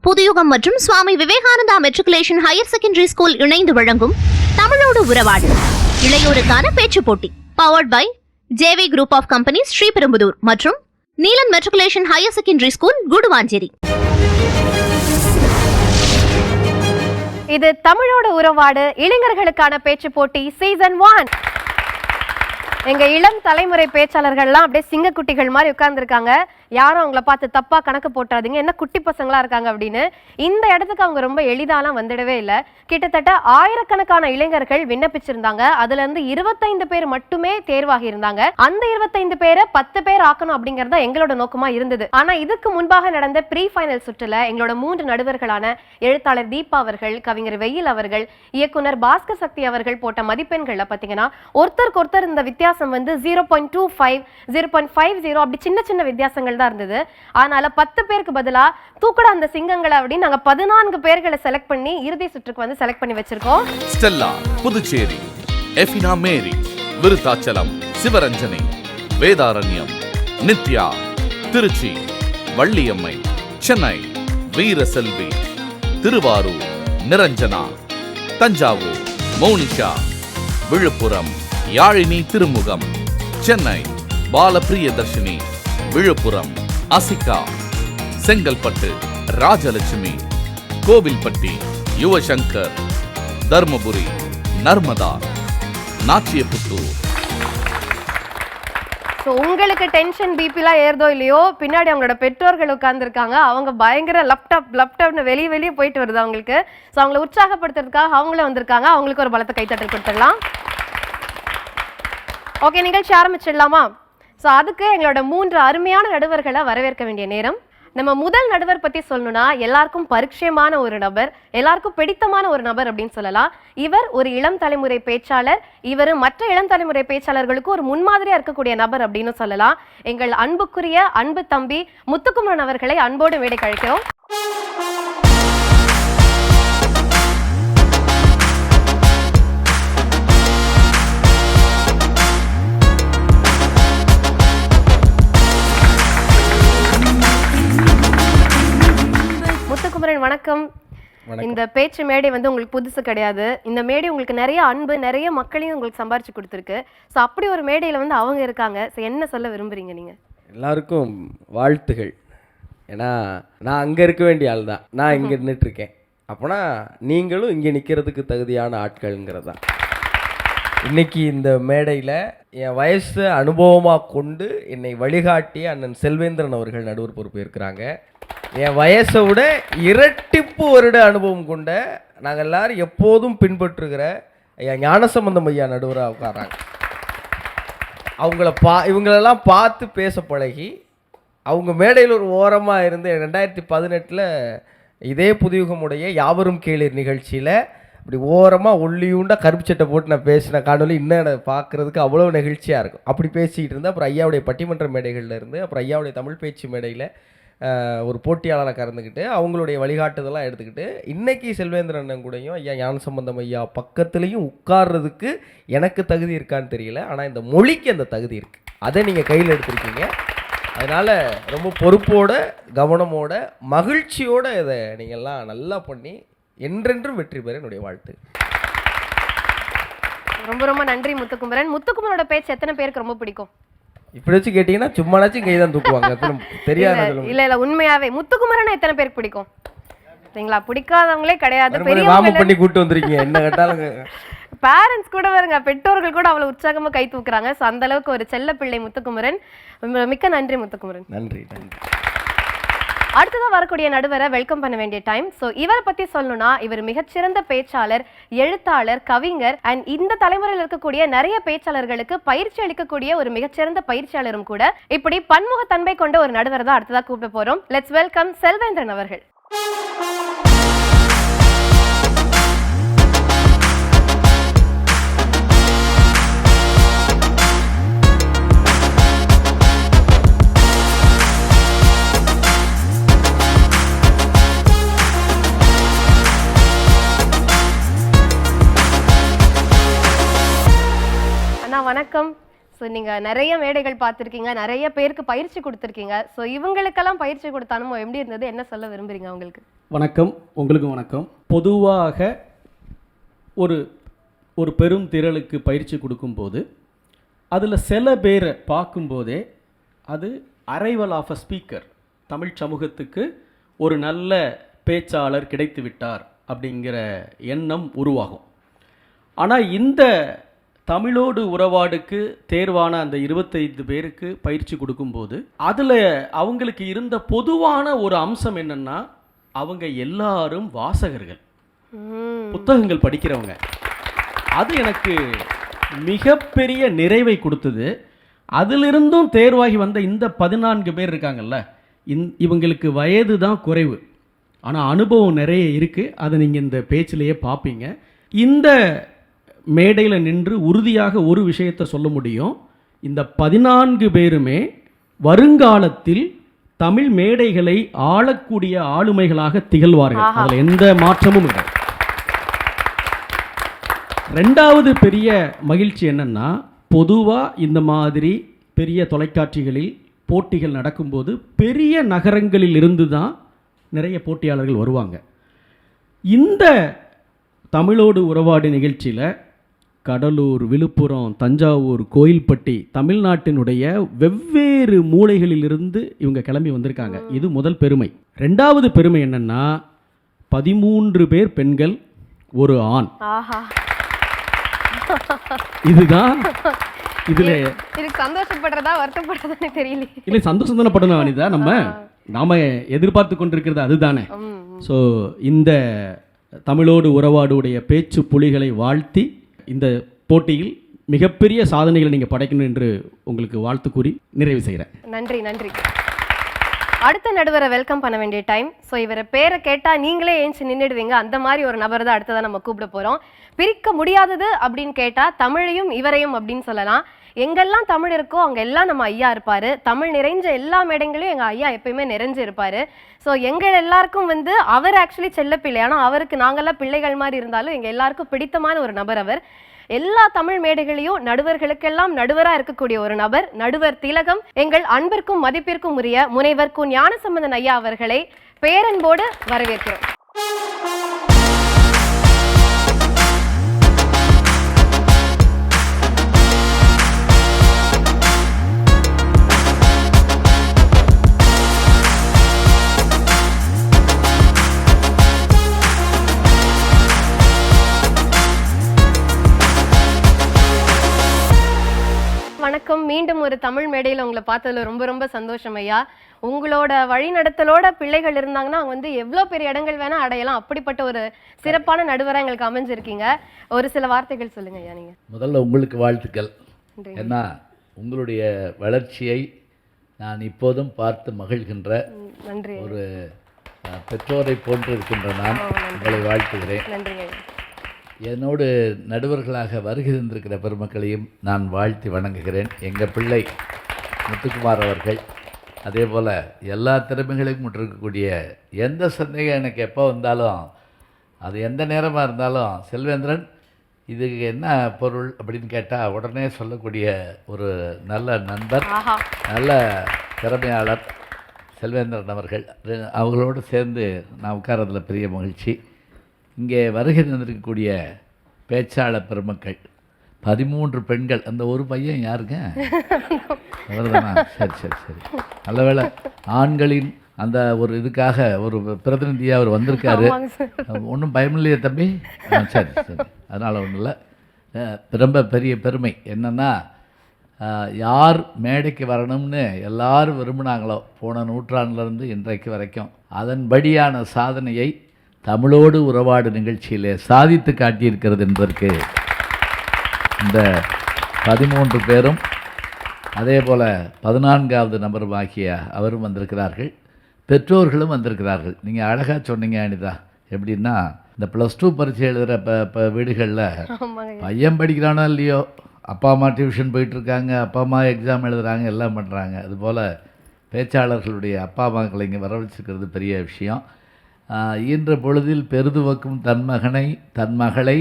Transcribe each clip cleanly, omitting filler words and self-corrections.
புதுயுகம் மற்றும் Swami Vivekananda matriculation higher secondary school இணைந்து வழங்கும் தமிழோடு உறவாடு இளையோருக்கான பேச்சு போட்டி powered by JV group of companies Sriperumbudur மற்றும் Neelan matriculation higher secondary school Guduvanchery. இது தமிழோடு உறவாடு இளைஞர்களுக்கான பேச்சு போட்டி சீசன் 1. எங்க இளம் தலைமுறை பேச்சாளர்கள்லாம் அப்படியே சிங்கக்குட்டிகள் மாதிரி உட்கார்ந்துருக்காங்க. யாரும் அவங்கள பார்த்து தப்பா கணக்கு போட்டாதீங்க, என்ன குட்டி பசங்களா இருக்காங்க அப்படின்னு. இந்த இடத்துக்கு அவங்க ரொம்ப எளிதாலாம் வந்துடவே இல்லை. கிட்டத்தட்ட ஆயிரக்கணக்கான இளைஞர்கள் விண்ணப்பிச்சிருந்தாங்க. அதுல இருந்து 25 பேர் மட்டுமே தேர்வாகி இருந்தாங்க. அந்த 25 பேரை 10 பேர் ஆக்கணும் அப்படிங்கறத எங்களோட நோக்கமா இருந்தது. ஆனா இதுக்கு முன்பாக நடந்த ப்ரீ ஃபைனல் சுற்றுல எங்களோட 3 நடுவர்களான எழுத்தாளர் தீபா அவர்கள், கவிஞர் வெயில் அவர்கள், இயக்குனர் பாஸ்கர் சக்தி அவர்கள் போட்ட மதிப்பெண்கள்ல பாத்தீங்கன்னா ஒருத்தருக்கு ஒருத்தர் இந்த வித்தியாசம் வந்து 0.25, 0.50 அப்படி சின்ன சின்ன வித்தியாசங்கள் இருந்தது. அதனால 10 பேருக்கு பதிலா தூக்குடா அந்த சிங்கங்களை அப்படின்னு நாங்க 14 பேர்களை செலக்ட் பண்ணி இறுதி சுற்றுக்கு வந்து செலக்ட் பண்ணி வச்சிருக்கோம். ஸ்டெல்லா புதுச்சேரி, எஃபினா மேரி விருத்தாச்சலம், சிவரஞ்சனி வேதாரண்யம், நித்யா திருச்சி, வள்ளியம்மை சென்னை, வீரசெல்வி திருவாரூர், நிரஞ்சனா தஞ்சாவூர், மௌனிஷா விழுப்புரம், யாழினி திருமுகம் சென்னை, பாலபிரியதர்ஷினி விழுப்புரம், அசிகா செங்கல்பட்டு, ராஜலட்சுமி கோவில்பட்டி, யுவசங்கர் தர்மபுரி, நர்மதா நாச்சியபுத்தூர். உங்களுக்கு டென்ஷன் பிபிலாம் ஏறுதோ இல்லையோ, பின்னாடி அவங்களோட பெற்றோர்கள் உட்கார்ந்துருக்காங்க. அவங்க பயங்கர லேப்டாப்னு வெளியே போயிட்டு வருது அவங்களுக்கு. ஸோ அவங்களை உற்சாகப்படுத்துறதுக்காக அவங்களே வந்திருக்காங்க. அவங்களுக்கு ஒரு பலத்தை கைத்தட்டல் கொடுத்துடலாம். ஓகே, நிகழ்ச்சி ஆரம்பிச்சிடலாமா? ஸோ அதுக்கு எங்களோட 3 அருமையான நடுவர்களை வரவேற்க வேண்டிய நேரம். நம்ம முதல் நடுவர் பற்றி சொல்லணும்னா எல்லாருக்கும் பரிச்சயமான ஒரு நபர், எல்லாருக்கும் பிடித்தமான ஒரு நபர் அப்படின்னு சொல்லலாம். இவர் ஒரு இளம் தலைமுறை பேச்சாளர். இவர் மற்ற இளம் தலைமுறை பேச்சாளர்களுக்கு ஒரு முன்மாதிரியா இருக்கக்கூடிய நபர் அப்படின்னு சொல்லலாம். எங்கள் அன்புக்குரிய அன்பு தம்பி முத்துக்குமரன் அவர்களை அன்போடு மேடை கழிக்கிறோம். வணக்கம். இந்த பேச்சு மேடை வந்து உங்களுக்கு புதுசு கிடையாது. இந்த மேடை உங்களுக்கு நிறைய அன்பு, நிறைய மக்களையும் உங்களுக்கு சம்பாரிச்சு கொடுத்துருக்கு. ஸோ அப்படி ஒரு மேடையில் வந்து அவங்க இருக்காங்க. ஸோ என்ன சொல்ல விரும்புறீங்க நீங்கள்? எல்லாருக்கும் வாழ்த்துகள். ஏன்னா நான் அங்கே இருக்க வேண்டிய ஆள் தான், நான் இங்கே நின்றுட்டுருக்கேன். அப்போனா நீங்களும் இங்கே நிற்கிறதுக்கு தகுதியான ஆட்கள்ங்கிறது தான். இன்றைக்கி இந்த மேடையில் என் வயசு அனுபவமாக கொண்டு என்னை வழிகாட்டிய அண்ணன் செல்வேந்திரன் அவர்கள் நடுவர் பொறுப்பு இருக்கிறாங்க. என் வயசை விட இரட்டிப்பு வருட அனுபவம் கொண்ட நாங்கள் எல்லாரும் எப்போதும் பின்பற்றுகிற என் ஞானசம்பந்தம் ஐயா நடுவராக உட்காராங்க. இவங்களெல்லாம் பார்த்து பேச பழகி அவங்க மேடையில் ஒரு ஓரமாக இருந்து 2018 இதே புதுயுகமுடைய யாவரும் கேளீர் நிகழ்ச்சியில் இப்படி ஓரமாக ஒல்லியுண்டா கருப்பு சட்டை போட்டு நான் பேசின காணொலி இன்னும் பார்க்குறதுக்கு அவ்வளோ நெகிழ்ச்சியாக இருக்கும். அப்படி பேசிக்கிட்டு இருந்தேன். அப்புறம் ஐயாவுடைய பட்டிமன்ற மேடைகளில் இருந்து, அப்புறம் ஐயாவுடைய தமிழ் பேச்சு மேடையில் ஒரு போட்டியாளரை கறந்துக்கிட்டு அவங்களுடைய வழிகாட்டுதெல்லாம் எடுத்துக்கிட்டு இன்றைக்கி செல்வேந்திரன் அண்ணன் கூடயும் ஐயா ஞானசம்பந்தம் ஐயா பக்கத்துலேயும் உட்கார்றதுக்கு எனக்கு தகுதி இருக்கான்னு தெரியல. ஆனால் இந்த மொழிக்கு அந்த தகுதி இருக்குது. அதை நீங்கள் கையில் எடுத்துருக்கீங்க. அதனால் ரொம்ப பொறுப்போட, கவனமோட, மகிழ்ச்சியோடு இதை நீங்கள்லாம் நல்லா பண்ணி என்றென்றும் வெற்றி பெற என்னுடைய வாழ்த்து. ரொம்ப ரொம்ப நன்றி முத்துக்குமரன். முத்துக்குமரனோட பேச்சு எத்தனை பேருக்கு ரொம்ப பிடிக்கும்? இப்படி வச்சு கேட்டீங்கன்னா சும்மானாச்சும் கை தான் தூக்குவாங்க. தெரியாது. இல்ல உண்மையாவே முத்துக்குமரனை எத்தனை பேருக்கு பிடிக்கும்? சரிங்களா, பிடிக்காதவங்களே கிடையாது. பெரியவங்க பண்ணி கூட்டு வந்திருக்கீங்க, என்ன கேட்டாலும் பேரண்ட்ஸ் கூட வருங்க, பெற்றோர்கள் கூட அவ்வளவு உற்சாகமா கை தூக்குறாங்க. ஸோ அந்த அளவுக்கு ஒரு செல்ல பிள்ளை முத்துக்குமரன். மிக்க நன்றி முத்துக்குமரன். நன்றி. அடுத்ததா வரக்கூடிய நடுவரை வெல்கம் பண்ண வேண்டிய டைம். ஸோ இவரை பத்தி சொல்லணும்னா இவர் மிகச்சிறந்த பேச்சாளர், எழுத்தாளர், கவிஞர் அண்ட் இந்த தலைமுறையில் இருக்கக்கூடிய நிறைய பேச்சாளர்களுக்கு பயிற்சி அளிக்கக்கூடிய ஒரு மிகச்சிறந்த பயிற்சியாளரும் கூட. இப்படி பன்முகத்தன்மை கொண்ட ஒரு நடுவர் தான் அடுத்ததா கூப்பிட போறோம். லெட்ஸ் வெல்கம் செல்வேந்திரன் அவர்கள். வணக்கம். ஸோ நீங்கள் நிறைய மேடைகள் பார்த்துருக்கீங்க, நிறைய பேருக்கு பயிற்சி கொடுத்துருக்கீங்க. ஸோ இவங்களுக்கெல்லாம் பயிற்சி கொடுத்த அனுபவம் எப்படி இருந்தது, என்ன சொல்ல விரும்புறீங்க அவங்களுக்கு? வணக்கம். உங்களுக்கும் வணக்கம். பொதுவாக ஒரு ஒரு பெரும் திரளுக்கு பயிற்சி கொடுக்கும்போது அதில் சில பேரை பார்க்கும்போதே அது arrival of a speaker, Tamil சமூகத்துக்கு ஒரு நல்ல பேச்சாளர் கிடைத்து விட்டார் அப்படிங்கிற எண்ணம் உருவாகும். ஆனால் இந்த தமிழோடு உறவாடுக்கு தேர்வான அந்த 25 பேருக்கு பயிற்சி கொடுக்கும்போது அதில் அவங்களுக்கு இருந்த பொதுவான ஒரு அம்சம் என்னன்னா, அவங்க எல்லாரும் வாசகர்கள், புத்தகங்கள் படிக்கிறவங்க. அது எனக்கு மிகப்பெரிய நிறைவை கொடுத்தது. அதிலிருந்தும் தேர்வாகி வந்த இந்த 14 பேர் இருக்காங்கல்ல, இவங்களுக்கு வயது தான் குறைவு, ஆனால் அனுபவம் நிறைய இருக்குது. அதை நீங்கள் இந்த பேச்சிலேயே பார்ப்பீங்க. இந்த மேடையில் நின்று உறுதியாக ஒரு விஷயத்தை சொல்ல முடியும், இந்த 14 பேருமே வருங்காலத்தில் தமிழ் மேடைகளை ஆளக்கூடிய ஆளுமைகளாக திகழ்வார்கள். அதில் எந்த மாற்றமும் இல்லை. ரெண்டாவது பெரிய மகிழ்ச்சி என்னன்னா, பொதுவாக இந்த மாதிரி பெரிய தொலைக்காட்சிகளில் போட்டிகள் நடக்கும்போது பெரிய நகரங்களில் இருந்து தான் நிறைய போட்டியாளர்கள் வருவாங்க. இந்த தமிழோடு உறவாடு நிகழ்ச்சியில் கடலூர், விழுப்புரம், தஞ்சாவூர், கோயில்பட்டி, தமிழ்நாட்டினுடைய வெவ்வேறு மூலைகளிலிருந்து இவங்க கிளம்பி வந்திருக்காங்க. இது முதல் பெருமை. ரெண்டாவது பெருமை என்னன்னா, 13 பேர் பெண்கள், ஒரு ஆண். இதுதான் இதுல இதுக்கு சந்தோஷப்படுறதா வருத்தப்படுறதா தெரியல. இல்லை, சந்தோஷம் தானே படணும் அனிதா. நாம எதிர்பார்த்து கொண்டிருக்கிறது அதுதானே. ஸோ இந்த தமிழோடு உறவாடுடைய பேச்சு புலிகளை வாழ்த்தி இந்த போட்டியில் மிகப்பெரிய சாதனைகளை நீங்கள் படைக்கணும் என்று உங்களுக்கு வாழ்த்து கூறி நிறைவு செய்கிறேன். நன்றி நன்றி. அடுத்த நடுவரை வெல்கம் பண்ண வேண்டிய டைம். ஸோ இவரை பேரை கேட்டால் நீங்களே ஏஞ்சி நின்றுடுவீங்க. அந்த மாதிரி ஒரு நபர் தான் அடுத்ததான் நம்ம கூப்பிட போகிறோம். பிரிக்க முடியாதது அப்படின்னு கேட்டால் தமிழையும் இவரையும் அப்படின்னு சொல்லலாம். எங்கெல்லாம் தமிழ் இருக்கோ அங்கெல்லாம் நம்ம ஐயா இருப்பார். தமிழ் நிறைஞ்ச எல்லா மேடைகளையும் எங்கள் ஐயா எப்பயுமே நிறைஞ்சு இருப்பார். ஸோ எங்கள் எல்லாருக்கும் அவர் ஆக்சுவலி செல்லப்பிள்ளை, ஆனால் அவருக்கு நாங்கள்லாம் பிள்ளைகள் மாதிரி இருந்தாலும் எங்கள் எல்லாருக்கும் பிடித்தமான ஒரு நபர் அவர். எல்லா தமிழ் மேடைகளையும் நடுவர்களுக்கெல்லாம் நடுவராக இருக்கக்கூடிய ஒரு நபர், நடுவர் திலகம். எங்கள் அன்பிற்கும் மதிப்பிற்கும் உரிய முனைவர் கு. ஞானசம்பந்தன் ஐயா அவர்களை பேரன்போடு வரவேற்கிறோம். வணக்கம். மீண்டும் ஒரு தமிழ் மேடையில் உங்களை பார்த்ததுல ரொம்ப ரொம்ப சந்தோஷம் ஐயா. உங்களோட வழிநடத்தலோட பிள்ளைகள் இருந்தாங்கன்னா அவங்க எவ்வளோ பெரிய இடங்கள் வேணா அடையலாம். அப்படிப்பட்ட ஒரு சிறப்பான நடுவராக எங்களுக்கு அமைஞ்சிருக்கீங்க. ஒரு சில வார்த்தைகள் சொல்லுங்க ஐயா. நீங்கள் முதல்ல உங்களுக்கு வாழ்த்துக்கள். ஏன்னா உங்களுடைய வளர்ச்சியை நான் இப்போதும் பார்த்து மகிழ்கின்ற நன்றி ஒரு பெற்றோரை போன்று இருக்கின்ற நான் உங்களை வாழ்த்துகிறேன். நன்றி. என்னோடு நடுவர்களாக வருகை தந்திருக்கிற பெருமக்களையும் நான் வாழ்த்தி வணங்குகிறேன். எங்கள் பிள்ளை முத்துக்குமார் அவர்கள், அதே போல் எல்லா திறமைகளையும் இருக்கக்கூடிய, எந்த சந்தேகம் எனக்கு எப்போ வந்தாலும், அது எந்த நேரமாக இருந்தாலும், செல்வேந்திரன் இதுக்கு என்ன பொருள் அப்படின்னு கேட்டால் உடனே சொல்லக்கூடிய ஒரு நல்ல நண்பர், நல்ல திறமையாளர் செல்வேந்திரன் அவர்கள். அவங்களோடு சேர்ந்து நான் உட்காரதில் பெரிய மகிழ்ச்சி. இங்கே வருகை தந்திருக்கக்கூடிய பேச்சாளர் பெருமக்கள் 13 பெண்கள். அந்த ஒரு பையன் யாருங்க? அவர்தானா? சரி சரி சரி, நல்ல வேளை ஆண்களின் அந்த ஒரு இதுக்காக ஒரு பிரதிநிதியாக அவர் வந்திருக்காரு. ஒன்றும் பயமில்லையே தம்பி? சரி சரி, அதனால் ஒன்றும் இல்லை. ரொம்ப பெரிய பெருமை என்னென்னா, யார் மேடைக்கு வரணும்னு எல்லாரும் விரும்பினாங்களோ போன நூற்றாண்டுலேருந்து இன்றைக்கு வரைக்கும், அதன்படியான சாதனையை தமிழோடு உறவாடு நிகழ்ச்சியிலே சாதித்து காட்டியிருக்கிறது என்பதற்கு இந்த 13 பேரும், அதே போல் 14வது நபருமாகிய அவரும் வந்திருக்கிறார்கள். பெற்றோர்களும் வந்திருக்கிறார்கள். நீங்கள் அழகாக சொன்னீங்க அனிதா. எப்படின்னா, இந்த +2 பரீட்சை எழுதுகிற இப்போ வீடுகளில் பையன் படிக்கிறானோ இல்லையோ, அப்பா அம்மா டியூஷன் போயிட்டுருக்காங்க, அப்பா அம்மா எக்ஸாம் எழுதுகிறாங்க, எல்லாம் பண்ணுறாங்க. அதுபோல் பேச்சாளர்களுடைய அப்பா அம்மாக்களை இங்கே வர வச்சுக்கிறது பெரிய விஷயம். ஈன்ற பொழுதில் பெருதுவக்கும் தன் மகனை தன் மகளை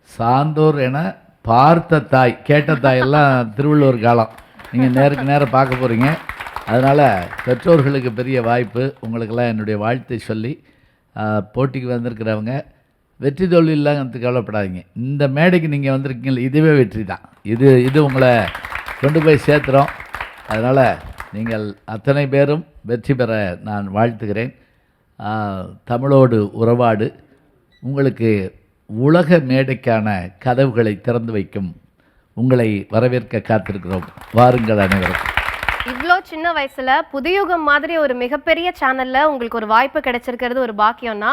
சான்றோர் என பார்த்த தாய், கேட்ட தாயெல்லாம் திருவள்ளுவர் காலம். நீங்கள் நேருக்கு நேரம் பார்க்க போகிறீங்க. அதனால் பெற்றோர்களுக்கு பெரிய வாய்ப்பு. உங்களுக்கெல்லாம் என்னுடைய வாழ்த்தை சொல்லி போட்டிக்கு வந்திருக்கிறவங்க வெற்றி தோல்வி இல்லாங்கிறது கவலைப்படாதீங்க. இந்த மேடைக்கு நீங்கள் வந்திருக்கீங்களா, இதுவே வெற்றி தான். இது உங்களை கொண்டு போய் சேர்த்துறோம். அதனால் நீங்கள் அத்தனை பேரும் வெற்றி பெற நான் வாழ்த்துகிறேன். தமிழோடு உறவாடு உங்களுக்கு உலக மேடைக்கான கதவுகளை திறந்து வைக்கும். உங்களை வரவேற்க காத்திருக்கிறோம். வாருங்கள் அனைவரும். இவ்வளோ சின்ன வயசுல புதுயுகம் மாதிரி ஒரு மிகப்பெரிய சேனல்ல உங்களுக்கு ஒரு வாய்ப்பு கிடைச்சிருக்கிறது ஒரு பாக்கியம்னா,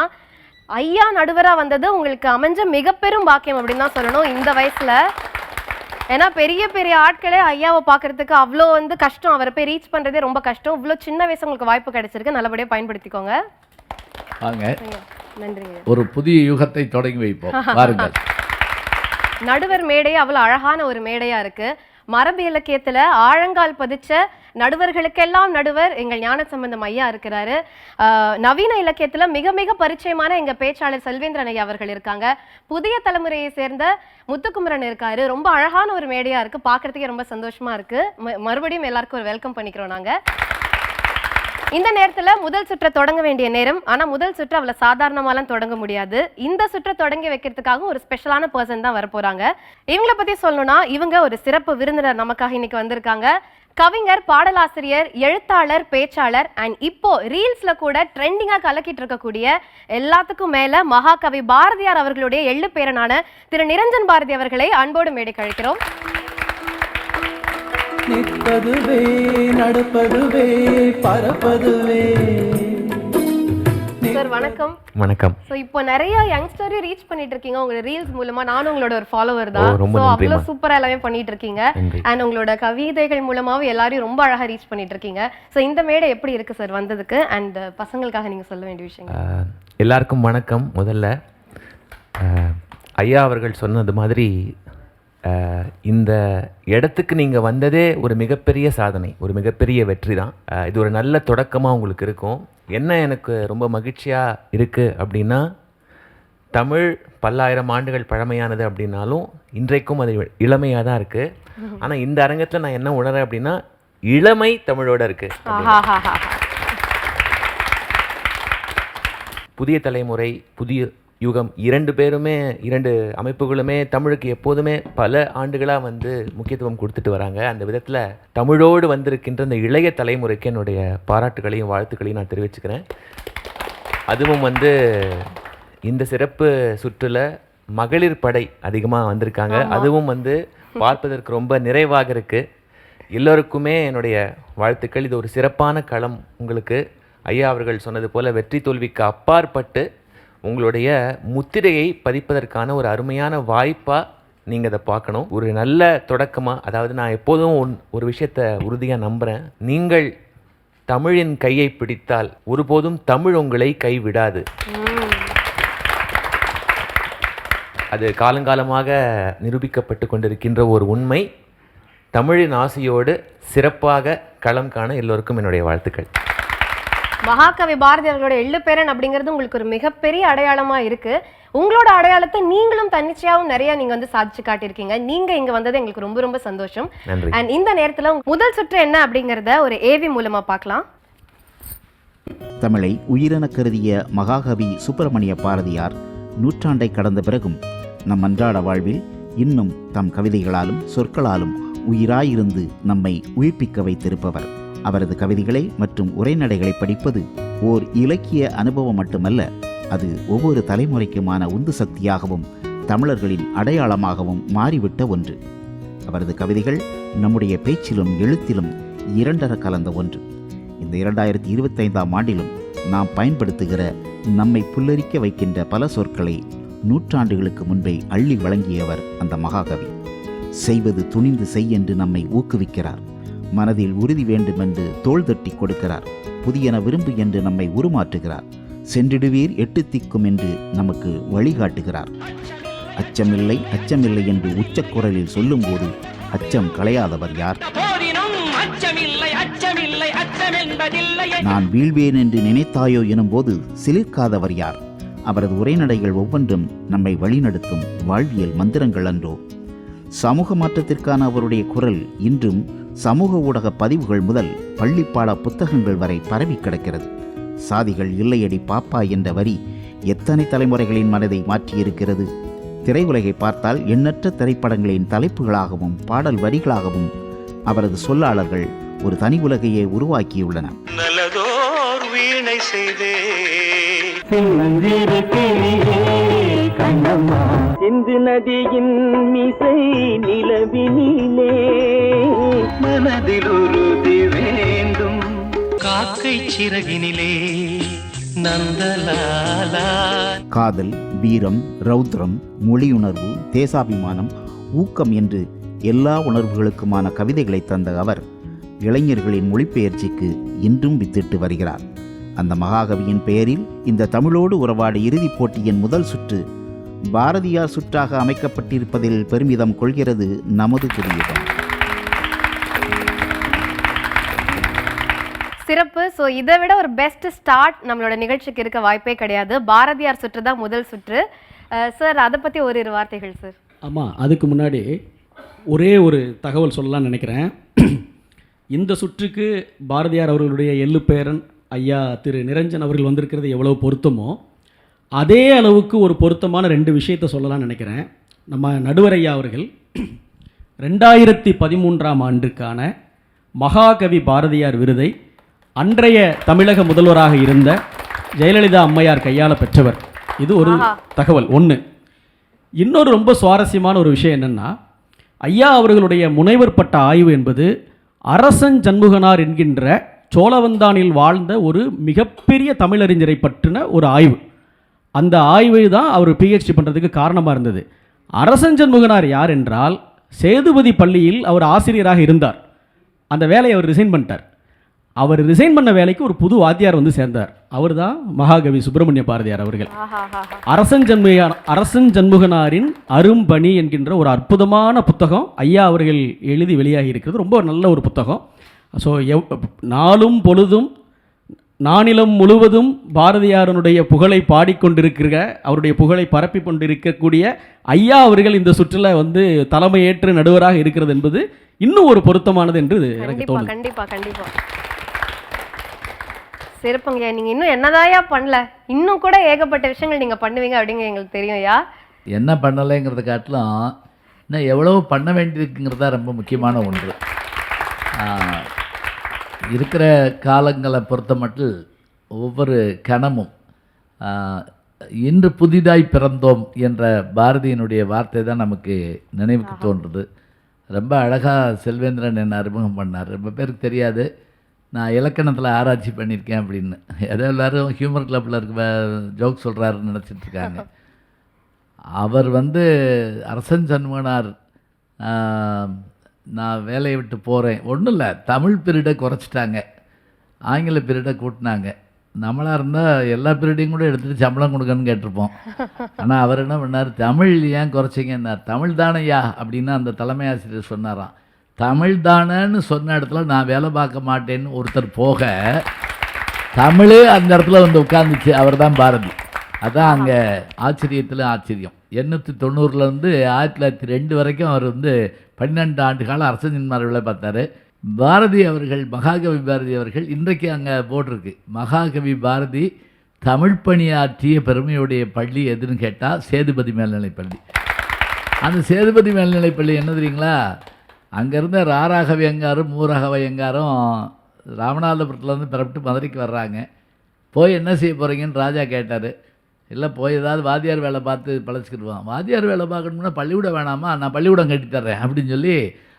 ஐயா நடுவரா வந்தது உங்களுக்கு அமைஞ்ச மிகப்பெரும் பாக்கியம் அப்படின்னு தான் சொல்லணும் இந்த வயசுல. ஏன்னா பெரிய பெரிய ஆட்களே ஐயாவை பார்க்கறதுக்கு அவ்வளோ கஷ்டம், அவரை போய் ரீச் பண்றதே ரொம்ப கஷ்டம். இவ்வளோ சின்ன வயசு உங்களுக்கு வாய்ப்பு கிடைச்சிருக்கு, நல்லபடியாக பயன்படுத்திக்கோங்க. வாங்க, நன்றிங்க. ஒரு புதிய யுகத்தை தொடங்கி வைப்போம். வாருங்கள். நடுவர் மேடை அவ்வளோ அழகான ஒரு மேடையா இருக்கு. மரபு இலக்கியத்துல ஆழங்கால் பதிச்ச நடுவர்களுக்கெல்லாம் நடுவர் எங்கள் ஞானசம்பந்தம் ஐயா இருக்கிறாரு. நவீன இலக்கியத்துல மிக மிக பரிச்சயமான எங்க பேச்சாளர் செல்வேந்திரன் ஐயா அவர்கள் இருக்காங்க. புதிய தலைமுறையை சேர்ந்த முத்துக்குமரன் இருக்காரு. ரொம்ப அழகான ஒரு மேடையா இருக்கு, பாக்குறதுக்கே ரொம்ப சந்தோஷமா இருக்கு. மறுபடியும் எல்லாருக்கும் ஒரு வெல்கம் பண்ணிக்கிறோம் நாங்க. இந்த நேரத்துல முதல் சுற்றை தொடங்க வேண்டிய நேரம். ஆனா முதல் சுற்று அவ்வளவு சாதாரணமாலாம் தொடங்க முடியாது. இந்த சுற்றை தொடங்கி வைக்கிறதுக்காக ஒரு ஸ்பெஷலான பர்சன் தான் வரப்போறாங்க. இவங்களை பத்தி சொல்லணும்னா, இவங்க ஒரு சிறப்பு விருந்தினர் நமக்காக இன்னைக்கு வந்திருக்காங்க. கவிஞர், பாடலாசிரியர், எழுத்தாளர், பேச்சாளர் அண்ட் இப்போ ரீல்ஸ்ல கூட ட்ரெண்டிங்கா கலக்கிட்டு இருக்கக்கூடிய எல்லாத்துக்கும் மேல மகாகவி பாரதியார் அவர்களுடைய எள்ளு பேரனான திரு நிரஞ்சன் பாரதி அவர்களை அன்போடு மேடை கழிக்கிறோம். நிற்பதுவே, நடப்பதுவே, பறப்பதுவே. சார் வணக்கம். வணக்கம். சோ இப்போ நிறைய யங்ஸ்டரையும் ரீச் பண்ணிட்டு இருக்கீங்க உங்களோட ரீல்ஸ் மூலமா. நானும் உங்களோட ஒரு ஃபாலோவர் தான். சோ அவ்வளவு சூப்பரா எல்லாமே பண்ணிட்டு இருக்கீங்க. அண்ட் உங்களோட கவிதைகள் மூலமாவும் எல்லாரையும் ரொம்ப அழகா ரீச் பண்ணிட்டு இருக்கீங்க. சோ இந்த மேடை எப்படி இருக்கு சார் வந்ததுக்கு, அண்ட் பசங்களுக்காக நீங்க சொல்ல வேண்டிய விஷயங்கள்? எல்லாருக்கும் வணக்கம். முதல்ல ஐயா அவர்கள் சொன்னது மாதிரி இந்த இடத்துக்கு நீங்கள் வந்ததே ஒரு மிகப்பெரிய சாதனை, ஒரு மிகப்பெரிய வெற்றி தான். இது ஒரு நல்ல தொடக்கமாக உங்களுக்கு இருக்கும். என்ன எனக்கு ரொம்ப மகிழ்ச்சியாக இருக்குது அப்படின்னா, தமிழ் பல்லாயிரம் ஆண்டுகள் பழமையானது அப்படின்னாலும் இன்றைக்கும் அது இளமையாக தான் இருக்குது. ஆனால் இந்த அரங்கத்தில் நான் என்ன உணர்றேன் அப்படின்னா, இளமை தமிழோட இருக்குது. புதிய தலைமுறை, புதிய யுகம், இரண்டு அமைப்புகளுமே தமிழுக்கு எப்போதுமே பல ஆண்டுகளாக முக்கியத்துவம் கொடுத்துட்டு வராங்க. அந்த விதத்தில் தமிழோடு வந்திருக்கின்ற இந்த இளைய தலைமுறைக்கு என்னுடைய பாராட்டுகளையும் வாழ்த்துக்களையும் நான் தெரிவிச்சுக்கிறேன். அதுவும் இந்த சிறப்பு சுற்றுல மகளிர் படை அதிகமாக வந்திருக்காங்க. அதுவும் பார்ப்பதற்கு ரொம்ப நிறைவாக இருக்குது. எல்லோருக்குமே என்னுடைய வாழ்த்துக்கள். இது ஒரு சிறப்பான களம். உங்களுக்கு ஐயா அவர்கள் சொன்னது போல் வெற்றி தோல்விக்கு அப்பாற்பட்டு உங்களுடைய முத்திரையை பதிப்பதற்கான ஒரு அருமையான வாய்ப்பாக நீங்கள் அதை பார்க்கணும். ஒரு நல்ல தொடக்கமாக, அதாவது நான் எப்போதும் ஒரு விஷயத்தை உறுதியாக நம்புகிறேன். நீங்கள் தமிழின் கையை பிடித்தால் ஒருபோதும் தமிழ் உங்களை கைவிடாது. அது காலங்காலமாக நிரூபிக்கப்பட்டு கொண்டிருக்கின்ற ஒரு உண்மை. தமிழின் ஆசையோடு சிறப்பாக களம் காண எல்லோருக்கும் என்னுடைய வாழ்த்துக்கள். மகாகவி பாரதியாரோட எள்ளு பேரன் அப்படிங்கிறது உங்களுக்கு ஒரு மிகப்பெரிய அடையாளமா இருக்கு. உங்களோட அடையாளத்தை நீங்களும் தன்னிச்சையாவும் நிறைய நீங்க சாதிச்சு காட்டியிருக்கீங்க. நீங்க இங்க வந்தது எங்களுக்கு ரொம்ப ரொம்ப சந்தோஷம். அண்ட் இந்த நேரத்துல முதல் சுற்று என்ன அப்படிங்கறத ஒரு ஏவி மூலமா பார்க்கலாம். தமிழை உயிரென கருதிய மகாகவி சுப்பிரமணிய பாரதியார் நூற்றாண்டை கடந்த பிறகும் நம் அன்றாட வாழ்வில் இன்னும் தம் கவிதைகளாலும் சொற்களாலும் உயிராயிருந்து நம்மை உயிர்ப்பிக்க வைத்திருப்பவர். அவரது கவிதைகளை மற்றும் உரைநடைகளை படிப்பது ஓர் இலக்கிய அனுபவம் மட்டுமல்ல, அது ஒவ்வொரு தலைமுறைக்குமான உந்து சக்தியாகவும் தமிழர்களின் அடையாளமாகவும் மாறிவிட்ட ஒன்று. அவரது கவிதைகள் நம்முடைய பேச்சிலும் எழுத்திலும் இரண்டர கலந்த ஒன்று. இந்த 2025ஆம் ஆண்டிலும் நாம் பயன்படுத்துகிற நம்மை புல்லரிக்க வைக்கின்ற பல சொற்களை நூற்றாண்டுகளுக்கு முன்பே அள்ளி வழங்கியவர் அந்த மகாகவி. செய்வது துணிந்து செய் என்று நம்மை ஊக்குவிக்கிறார். மனதில் உறுதி வேண்டுமென்று தோள் தட்டி கொடுக்கிறார். புதியன விரும்பு என்று நம்மை உருமாற்றுகிறார். சென்றிடுவீர் எட்டு திக்கும் என்று நமக்கு வழிகாட்டுகிறார். அச்சமில்லை அச்சமில்லை என்று உச்சக்குரலில் சொல்லும்போது அச்சம் களையாதவர் யார்? நான் வீழ்வேன் என்று நினைத்தாயோ எனும்போது சிலிர்க்காதவர் யார்? அவரது உரைநடைகள் ஒவ்வொன்றும் நம்மை வழிநடத்தும் வாழ்வியல் மந்திரங்கள் அன்றோ? சமூக மாற்றத்திற்கான அவருடைய குரல் இன்றும் சமூக ஊடக பதிவுகள் முதல் பள்ளிப்பாட புத்தகங்கள் வரை பரவி கிடக்கிறது. சாதிகள் இல்லையடி பாப்பா என்ற வரி எத்தனை தலைமுறைகளின் மனதை மாற்றியிருக்கிறது. திரையுலகை பார்த்தால் எண்ணற்ற திரைப்படங்களின் தலைப்புகளாகவும் பாடல் வரிகளாகவும் அவரது சொல்லாளர்கள் ஒரு தனி உலகையே உருவாக்கியுள்ளன. நல்லதோர் வீணை செய்தே சிந்து நதியின் மிசை நிலவினிலே மனதில் உறுதி வேண்டும் காக்கை சிறகினிலே நந்தலாலா. காதல், வீரம், ரௌத்ரம், மொழியுணர்வு, தேசாபிமானம், ஊக்கம் என்று எல்லா உணர்வுகளுக்குமான கவிதைகளை தந்த அவர் இளைஞர்களின் மொழிபெயர்ச்சிக்கு இன்றும் வித்திட்டு வருகிறார். அந்த மகாகவியின் பெயரில் இந்த தமிழோடு உறவாடு இறுதிப் போட்டியின் முதல் சுற்று பாரதியார் சுற்றாக அமைக்கப்பட்டிருப்பதில் பெருமிதம் கொள்கிறது நமது குடியிடம். சிறப்பு. ஸோ இதை விட ஒரு பெஸ்ட் ஸ்டார்ட் நம்மளோட நிகழ்ச்சிக்கு இருக்க வாய்ப்பே கிடையாது. பாரதியார் சுற்று தான் முதல் சுற்று. சார், அதை பற்றி ஒரு வார்த்தைகள் சார். ஆமாம், அதுக்கு முன்னாடி ஒரே ஒரு தகவல் சொல்லலாம்னு நினைக்கிறேன். இந்த சுற்றுக்கு பாரதியார் அவர்களுடைய எள்ளு பேரன் ஐயா திரு நிரஞ்சன் அவர்கள் வந்திருக்கிறது எவ்வளோ பொருத்தமோ அதே அளவுக்கு ஒரு பொருத்தமான 2 விஷயத்தை சொல்லலாம்னு நினைக்கிறேன். நம்ம நடுவர் ஐயா அவர்கள் 2013ஆம் ஆண்டுக்கான மகாகவி பாரதியார் விருதை அன்றைய தமிழக முதல்வராக இருந்த ஜெயலலிதா அம்மையார் கையாள பெற்றவர். இது ஒரு தகவல் ஒன்று. இன்னொரு ரொம்ப சுவாரஸ்யமான ஒரு விஷயம் என்னென்னா, ஐயா அவர்களுடைய முனைவர் பட்ட ஆய்வு என்பது அரசன் ஜன்முகனார் என்கின்ற சோழவந்தானில் வாழ்ந்த ஒரு மிகப்பெரிய தமிழறிஞரை பற்றின ஒரு ஆய்வு. அந்த ஆய்வு தான் அவர் பிஹெச்டி பண்ணுறதுக்கு காரணமாக இருந்தது. அரசன் ஜன்முகனார் யார் என்றால், சேதுபதி பள்ளியில் அவர் ஆசிரியராக இருந்தார். அந்த வேலையை அவர் ரிசைன் பண்ணிட்டார். அவர் ரிசைன் பண்ண வேலைக்கு ஒரு புது வாத்தியார் வந்து சேர்ந்தார். அவர் தான் மகாகவி சுப்பிரமணிய பாரதியார் அவர்கள். அரசன் ஜன்முகனாரின் அரும்பணி என்கின்ற ஒரு அற்புதமான புத்தகம் ஐயா அவர்கள் எழுதி வெளியாகி இருக்கிறது. ரொம்ப நல்ல ஒரு புத்தகம். ஸோ நாளும் பொழுதும் நானிலம் முழுவதும் பாரதியாரனுடைய புகழை பாடிக்கொண்டிருக்கிற, அவருடைய புகழை பரப்பி கொண்டிருக்கக்கூடிய ஐயா அவர்கள் இந்த சுற்றுல வந்து தலைமையேற்று நடுவராக இருக்கிறது என்பது இன்னும் ஒரு பொருத்தமானது என்று எனக்கு தோணுது. கண்டிப்பாக கண்டிப்பாக சிறப்புங்கய்யா. நீங்கள் இன்னும் என்னதாயா பண்ணல, இன்னும் கூட ஏகப்பட்ட விஷயங்கள் நீங்கள் பண்ணுவீங்க அப்படிங்க எங்களுக்கு தெரியும் ஐயா. என்ன பண்ணலைங்கிறத காட்டிலும் இன்னும் எவ்வளோ பண்ண வேண்டியிருக்குங்கிறது தான் ரொம்ப முக்கியமான ஒன்று. இருக்கிற காலங்களை பொறுத்த மட்டும் ஒவ்வொரு கணமும் இன்று புதிதாய் பிறந்தோம் என்ற பாரதியினுடைய வார்த்தை தான் நமக்கு நினைவுக்கு தோன்றுது. ரொம்ப அழகாக செல்வேந்திரன் என்னை அறிமுகம் பண்ணார். ரொம்ப பேருக்கு தெரியாது, நான் இலக்கணத்தில் ஆராய்ச்சி பண்ணியிருக்கேன் அப்படின்னு. ஏதோ எல்லோரும் ஹியூமர் கிளப்பில் இருக்க ஜோக் சொல்கிறாருன்னு நினச்சிட்ருக்காங்க. அவர் வந்து அரசன் ஜன்மனார் நான் வேலையை விட்டு போகிறேன், ஒன்றும் இல்லை, தமிழ் பீரியடை குறைச்சிட்டாங்க, ஆங்கில பீரியடை கூட்டினாங்க. நம்மளாக இருந்தால் எல்லா பீரியடையும் கூட எடுத்துகிட்டு சம்பளம் கொடுக்கணும்னு கேட்டிருப்போம். ஆனால் அவர் என்ன பண்ணார், தமிழ் ஏன் குறைச்சிங்கன்னார். தமிழ் தானையா அப்படின்னு அந்த தலைமை ஆசிரியர் சொன்னாராம். தமிழ் தானேன்னு சொன்ன இடத்துல நான் வேலை பார்க்க மாட்டேன்னு ஒருத்தர் போக, தமிழே அந்த இடத்துல வந்து உட்காந்துச்சு. அவர் தான் பாரதி. அதான் அங்கே ஆச்சரியத்தில் ஆச்சரியம். 890 1902 வரைக்கும் அவர் வந்து 12 ஆண்டு காலம் அரசன்மார் வேலை பார்த்தாரு. பாரதி அவர்கள், மகாகவி பாரதி அவர்கள், இன்றைக்கு அங்கே போட்டிருக்கு மகாகவி பாரதி தமிழ் பணியாற்றிய பெருமையுடைய பள்ளி எதுன்னு கேட்டால் சேதுபதி மேல்நிலைப்பள்ளி. அந்த சேதுபதி மேல்நிலைப்பள்ளி என்ன தெரியுங்களா, அங்கேருந்து ராராகவி ஐயங்காரும் மூராகவி ஐயங்காரும் ராமநாதபுரத்துலேருந்து பிறப்பிட்டு மதுரைக்கு வர்றாங்க. போய் என்ன செய்ய போகிறீங்கன்னு ராஜா கேட்டார். இல்லை, போய் ஏதாவது வாத்தியார் வேலை பார்த்து பழச்சிக்கிடுவான். வாத்தியார் வேலை பார்க்கணும்னா பள்ளிக்கூடம் வேணாமா, நான் பள்ளிக்கூடம் கட்டித்தர்றேன் அப்படின்னு சொல்லி